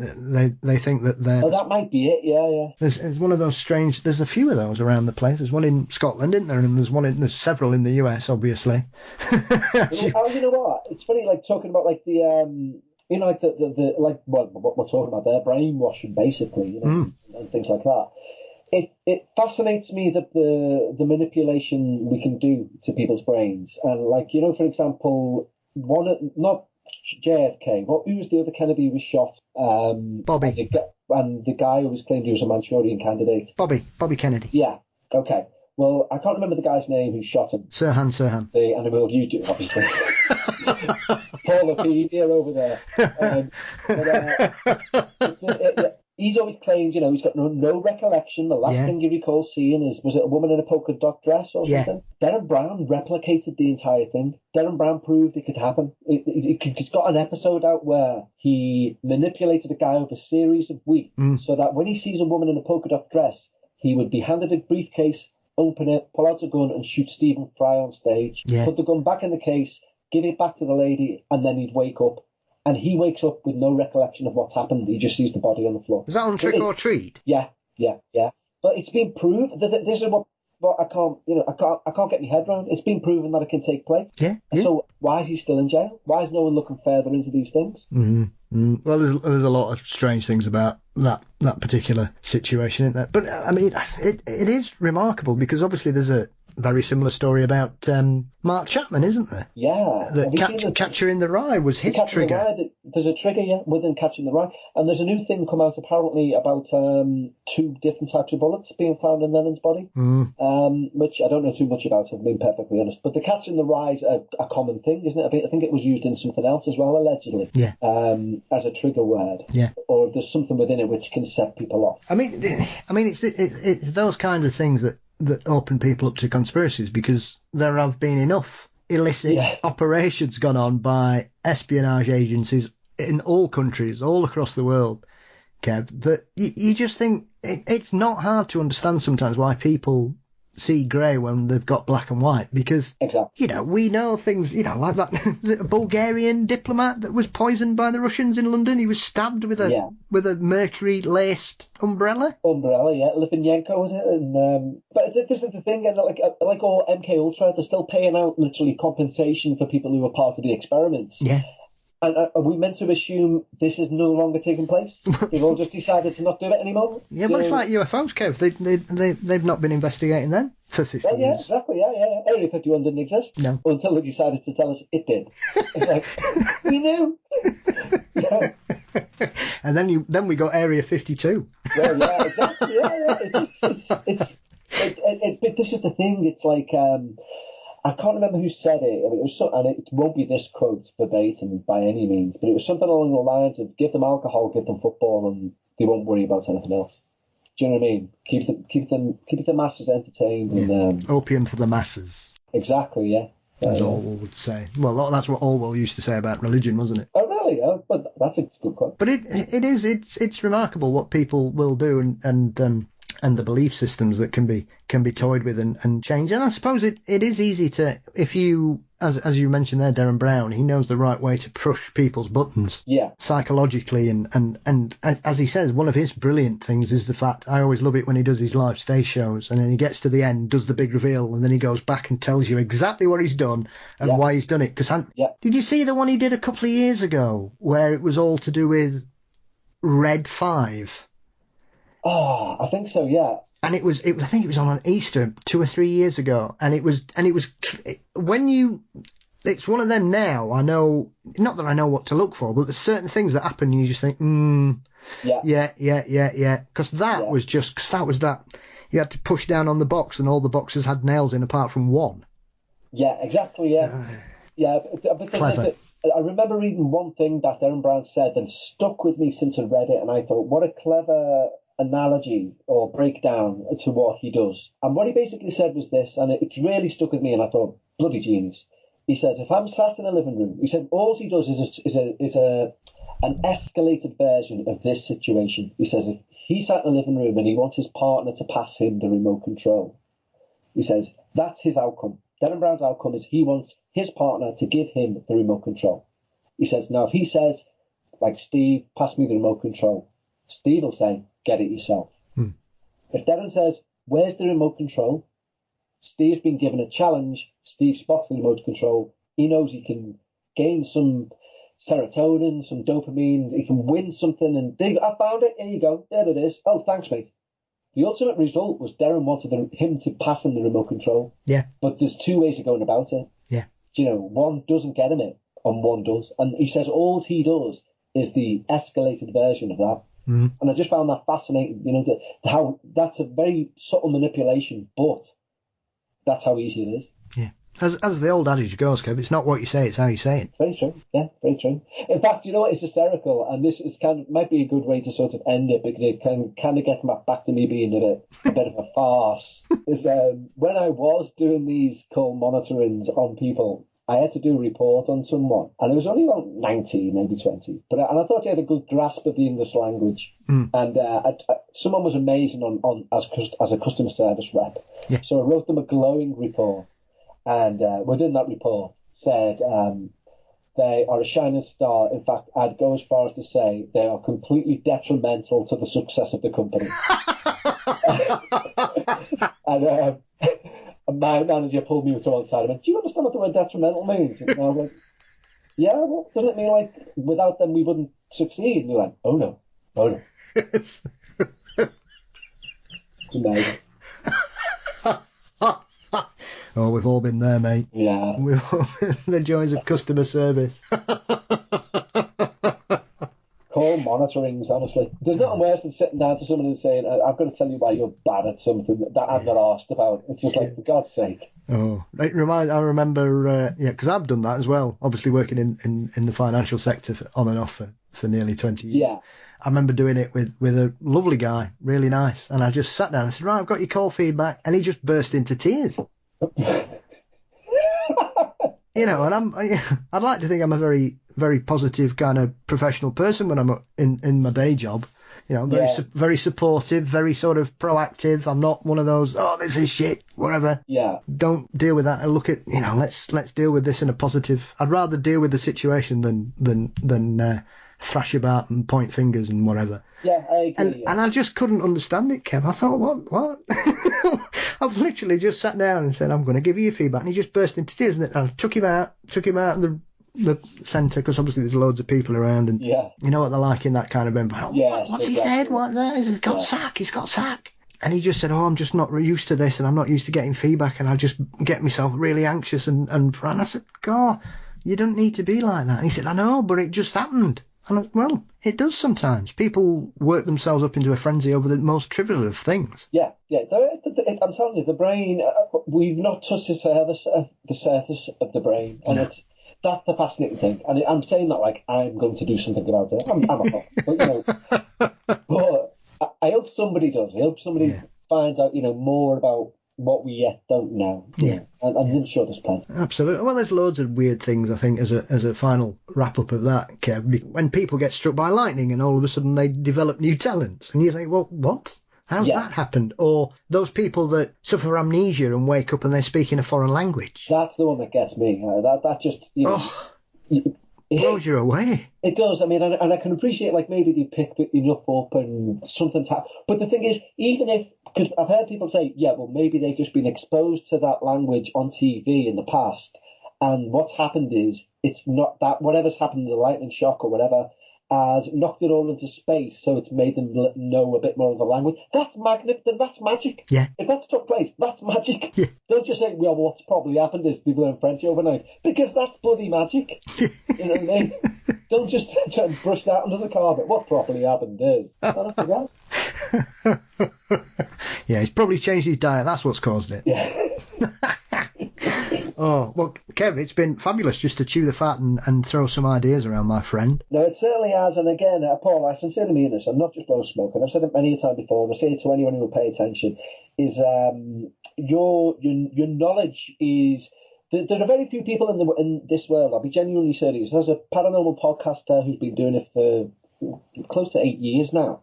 think that they're... Oh, that might be it, yeah. There's one of those strange... There's a few of those around the place. There's one in Scotland, isn't there? And there's several in the US, obviously. You know what? It's funny, like, talking about, like, the... like the like what we're talking about there, brainwashing, basically, and things like that. It fascinates me that the manipulation we can do to people's brains, and like for example, not JFK. Who was the other Kennedy who was shot? Bobby. And the guy who was claimed he was a Manchurian candidate. Bobby Kennedy. Yeah. Okay. Well, I can't remember the guy's name who shot him. Sirhan. The animal you do, obviously. Paul over there. He's always claimed, he's got no recollection. The last thing he recalls seeing was it a woman in a polka dot dress or something? Derren Brown replicated the entire thing. Derren Brown proved it could happen. He's got an episode out where he manipulated a guy over a series of weeks so that when he sees a woman in a polka dot dress, he would be handed a briefcase, open it, pull out a gun and shoot Stephen Fry on stage, put the gun back in the case, give it back to the lady, and then he'd wake up. And he wakes up with no recollection of what's happened. He just sees the body on the floor. Is that on Trick or Treat? Yeah. But it's been proved that this is what I can't get my head around. It's been proven that it can take place. Yeah. So why is he still in jail? Why is no one looking further into these things? Mm-hmm. Well, there's a lot of strange things about that particular situation, isn't there? But I mean, it is remarkable because obviously there's very similar story about Mark Chapman, isn't there? Yeah. The Catcher in the Rye was his trigger. Rye, there's a trigger, yeah, within Catcher in the Rye. And there's a new thing come out apparently about 2 different types of bullets being found in Lennon's body, which I don't know too much about, if I'm being perfectly honest. But the Catcher in the Rye is a common thing, isn't it? I think it was used in something else as well, allegedly. Yeah. As a trigger word. Yeah. Or there's something within it which can set people off. I mean, it's those kind of things that open people up to conspiracies, because there have been enough illicit operations gone on by espionage agencies in all countries, all across the world, Kev, that you just think it's not hard to understand sometimes why people see grey when they've got black and white, because we know things, like that Bulgarian diplomat that was poisoned by the Russians in London. He was stabbed with a mercury laced umbrella. Litvinenko, was it? And but this is the thing, and like all MK Ultra, they're still paying out literally compensation for people who were part of the experiments. Yeah. And are we meant to assume this is no longer taking place? They've all just decided to not do it anymore? Yeah, well, it's like UFOs, Kev. They've not been investigating them for 50 years. Yeah, exactly, yeah. Area 51 didn't exist. No. Until they decided to tell us it did. It's like, we knew. Yeah. And then we got Area 52. Well, yeah, exactly, yeah. But this is the thing, it's like... I can't remember who said it. I mean, it was and it won't be this quote verbatim by any means, but it was something along the lines of give them alcohol, give them football, and they won't worry about anything else. Do you know what I mean? Keep the masses entertained and opium for the masses. Exactly, yeah. As Orwell would say. Well, that's what Orwell used to say about religion, wasn't it? Oh, really? Oh, but that's a good quote. But it's remarkable what people will do and the belief systems that can be toyed with and changed. And I suppose it is easy to, if you, as you mentioned there, Darren Brown, he knows the right way to push people's buttons psychologically. And as he says, one of his brilliant things is the fact, I always love it when he does his live stage shows and then he gets to the end, does the big reveal, and then he goes back and tells you exactly what he's done and why he's done it. Did you see the one he did a couple of years ago where it was all to do with Red 5? Oh, I think so, yeah. And it was I think it was on Easter 2 or 3 years ago, and it was when you, it's one of them now. I know, not that I know what to look for, but there's certain things that happen and you just think, yeah, because that was that you had to push down on the box and all the boxes had nails in apart from one. Yeah, exactly, yeah. Clever. I remember reading one thing that Darren Brown said and stuck with me since I read it, and I thought, what a clever analogy or breakdown to what he does. And what he basically said was this, and it really stuck with me, and I thought, bloody genius. He says, if I'm sat in a living room, he said, all he does is an escalated version of this situation. He says, if he sat in a living room and he wants his partner to pass him the remote control, he says, that's his outcome. Darren Brown's outcome is he wants his partner to give him the remote control. He says, now if he says, like, Steve, pass me the remote control, Steve will say, get it yourself. If Darren says, where's the remote control? Steve's been given a challenge. Steve spots the remote control. He knows he can gain some serotonin, some dopamine. He can win something. And I found it. Here you go. There it is. Oh, thanks, mate. The ultimate result was Darren wanted him to pass him the remote control. Yeah. But there's two ways of going about it. Yeah. You know, one doesn't get him it, and one does. And he says all he does is the escalated version of that. And I just found that fascinating, you know, how that's a very subtle manipulation, but that's how easy it is. Yeah. As the old adage goes, Kev, it's not what you say, it's how you say it. Very true. Yeah, very true. In fact, you know what? It's hysterical, and this is might be a good way to sort of end it, because it can kind of get back to me being a bit of a farce. Is when I was doing these call monitorings on people, I had to do a report on someone, and it was only about 19, maybe 20. And I thought he had a good grasp of the English language. And someone was amazing on as a customer service rep. Yeah. So I wrote them a glowing report, and within that report said they are a shining star. In fact, I'd go as far as to say they are completely detrimental to the success of the company. And my manager pulled me to one side and went, do you understand what the word detrimental means? And I was like, yeah, well, doesn't it mean like without them we wouldn't succeed? And he went, oh no. It's amazing. Oh, we've all been there, mate. Yeah. We've all been the joys of customer service. Call monitorings, honestly. There's nothing worse than sitting down to someone and saying, I've got to tell you why you're bad at something that I've not asked about. It's just like, for God's sake. Oh, I remember, because I've done that as well, obviously working in the financial sector on and off for nearly 20 years. Yeah. I remember doing it with a lovely guy, really nice, and I just sat down and said, right, I've got your call feedback, and he just burst into tears. You know, and I'd like to think I'm a very, very positive kind of professional person when I'm in my day job. You know, very supportive, very sort of proactive. I'm not one of those, oh, this is shit, whatever. Yeah. Don't deal with that. I look at, you know, let's deal with this in a positive. I'd rather deal with the situation than thrash about and point fingers and whatever. Yeah, I agree. And I just couldn't understand it, Kev. I thought, what? I've literally just sat down and said, I'm going to give you your feedback. And he just burst into tears. And I took him out of the centre, because obviously there's loads of people around, and you know what they're like in that kind of environment. What's he said? What that? He's got sack. And he just said, I'm just not used to this, and I'm not used to getting feedback, and I just get myself really anxious and I said, God, you don't need to be like that. And he said, I know, but it just happened. And I said, well, it does sometimes. People work themselves up into a frenzy over the most trivial of things. Yeah. I'm telling you, the brain, we've not touched the surface of the brain, and that's the fascinating thing. And I'm saying that like I'm going to do something about it. I'm not. But, you know, but I hope somebody does. I hope somebody finds out, you know, more about what we yet don't know. Yeah. And I'm sure there's plenty. Absolutely. Well, there's loads of weird things, I think, as a final wrap-up of that, Kev. When people get struck by lightning and all of a sudden they develop new talents, and you think, well, what? How's that happened? Or those people that suffer amnesia and wake up and they speak in a foreign language. That's the one that gets me. That just, you know... blows you away. It does. I mean, and I can appreciate, like, maybe they picked it enough up and something's happened. But the thing is, even if, because I've heard people say, well, maybe they've just been exposed to that language on TV in the past, and what's happened is, it's not that, whatever's happened, the lightning shock or whatever, has knocked it all into space, so it's made them know a bit more of the language. That's magnificent. That's magic. Yeah. If that took place, that's magic. Yeah. Don't just say, well, what's probably happened is they've learned French overnight, because that's bloody magic. You know what I mean? Don't just try and brush that under the carpet. What probably happened is. That's the guy. Yeah, he's probably changed his diet. That's what's caused it. Yeah. Oh, well, Kev, it's been fabulous just to chew the fat and throw some ideas around, my friend. No, it certainly has. And again, Paul, I sincerely mean this. I'm not just blowing smoke, and I've said it many a time before, and I say it to anyone who will pay attention, is your knowledge is... There are very few people in this world, I'll be genuinely serious. There's a paranormal podcaster who's been doing it for close to 8 years now,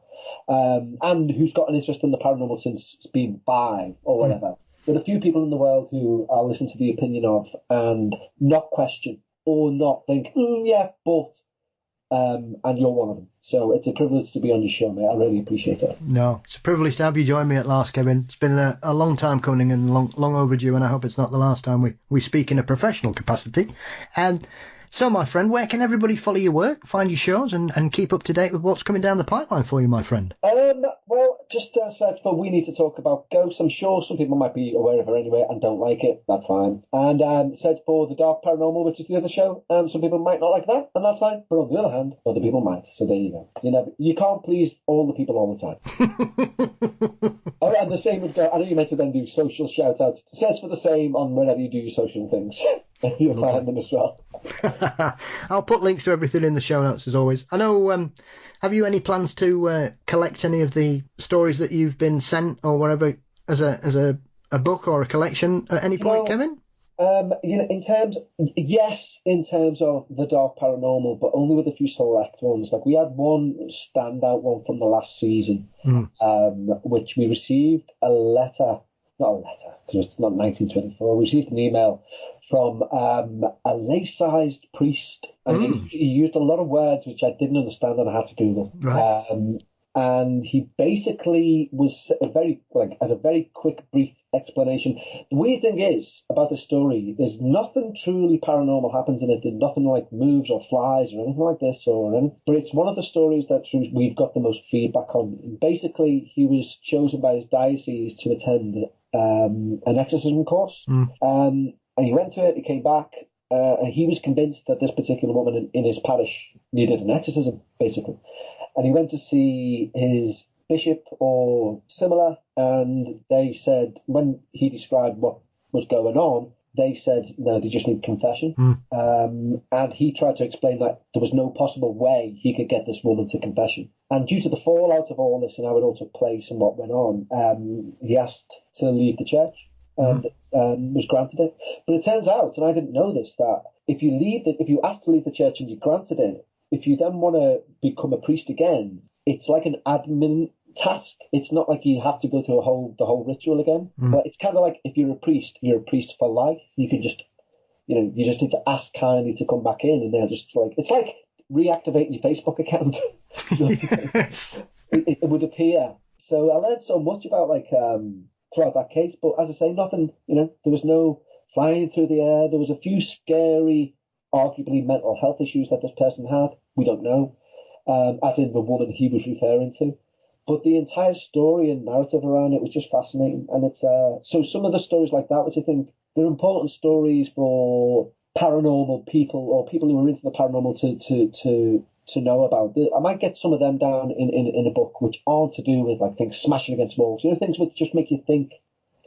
and who's got an interest in the paranormal since it's been 5 or whatever. There are a few people in the world who I'll listen to the opinion of and not question or not think, but, and you're one of them. So it's a privilege to be on your show, mate. I really appreciate it. No, it's a privilege to have you join me at last, Kevin. It's been a long time coming and long overdue, and I hope it's not the last time we speak in a professional capacity. And so, my friend, where can everybody follow your work, find your shows, and keep up to date with what's coming down the pipeline for you, my friend? Well, just search for We Need to Talk About Ghosts. I'm sure some people might be aware of her anyway and don't like it. That's fine. And search for The Dark Paranormal, which is the other show. Some people might not like that, and that's fine. But on the other hand, other people might. So there you go. You can't please all the people all the time. Oh, and the same would go. I know you meant to then do social shout-outs. Search for the same on whenever you do your social things. You'll find them as well. I'll put links to everything in the show notes as always. I know, have you any plans to collect any of the stories that you've been sent or whatever as a book or a collection at any point, Kevin? In terms of the Dark Paranormal, but only with a few select ones. Like, we had one standout one from the last season, which we received not a letter, because it's not 1924. We received an email from a laicized priest, and he used a lot of words which I didn't understand and I had to Google. Right. And he basically was as a very quick, brief explanation. The weird thing is about the story is nothing truly paranormal happens in it. Nothing like moves or flies or anything like this, but it's one of the stories that we've got the most feedback on. Basically, he was chosen by his diocese to attend an exorcism course. And he went to it, he came back, and he was convinced that this particular woman in his parish needed an exorcism, basically. And he went to see his bishop or similar, and they said, when he described what was going on, they said, no, they just need confession. And he tried to explain that there was no possible way he could get this woman to confession. And due to the fallout of all this and how it all took place and what went on, he asked to leave the church and was granted it. But it turns out, and I didn't know this, that if you ask to leave the church and you're granted it, if you then want to become a priest again, it's like an admin task. It's not like you have to go through the whole ritual again. But it's kind of like if you're a priest for life. You can just, you just need to ask kindly to come back in, and they're just like, it's like reactivating your Facebook account. it would appear. So I learned so much about throughout that case. But as I say, nothing. There was no flying through the air. There was a few scary, arguably mental health issues that this person had. We don't know, as in the woman he was referring to. But the entire story and narrative around it was just fascinating. And it's so some of the stories like that, which I think they're important stories for paranormal people or people who are into the paranormal to know about. I might get some of them down in a book, which aren't to do with like things smashing against walls. Things which just make you think,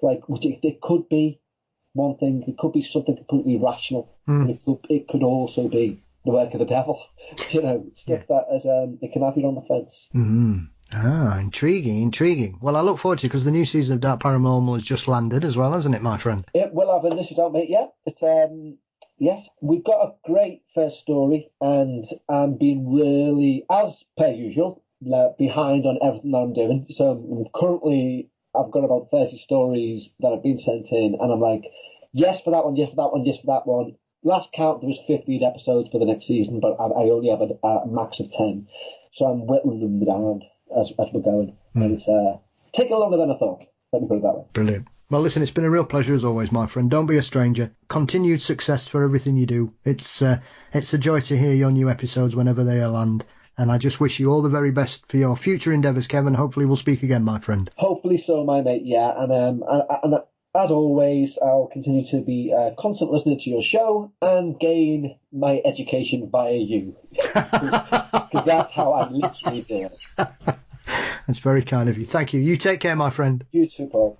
which it could be one thing, it could be something completely rational, and it could also be the work of the devil. Stuff that as it can have you on the fence. Intriguing. Well, I look forward to it because the new season of Dark Paranormal has just landed as well, hasn't it, my friend? It will have, and this is out, mate. Yeah, it's yes, we've got a great first story, and I'm being really, as per usual, behind on everything that I'm doing. So currently, I've got about 30 stories that have been sent in, and I'm like, yes for that one, yes for that one, yes for that one. Last count, there was 15 episodes for the next season, but I only have a max of 10, so I'm whittling them down as we're going. And it's taking longer than I thought. Let me put it that way. Brilliant. Well, listen, it's been a real pleasure as always, my friend. Don't be a stranger. Continued success for everything you do. It's a joy to hear your new episodes whenever they land. And I just wish you all the very best for your future endeavours, Kevin. Hopefully we'll speak again, my friend. Hopefully so, my mate. Yeah, and as always, I'll continue to be a constant listener to your show and gain my education via you. Because that's how I literally do it. That's very kind of you. Thank you. You take care, my friend. You too, Paul.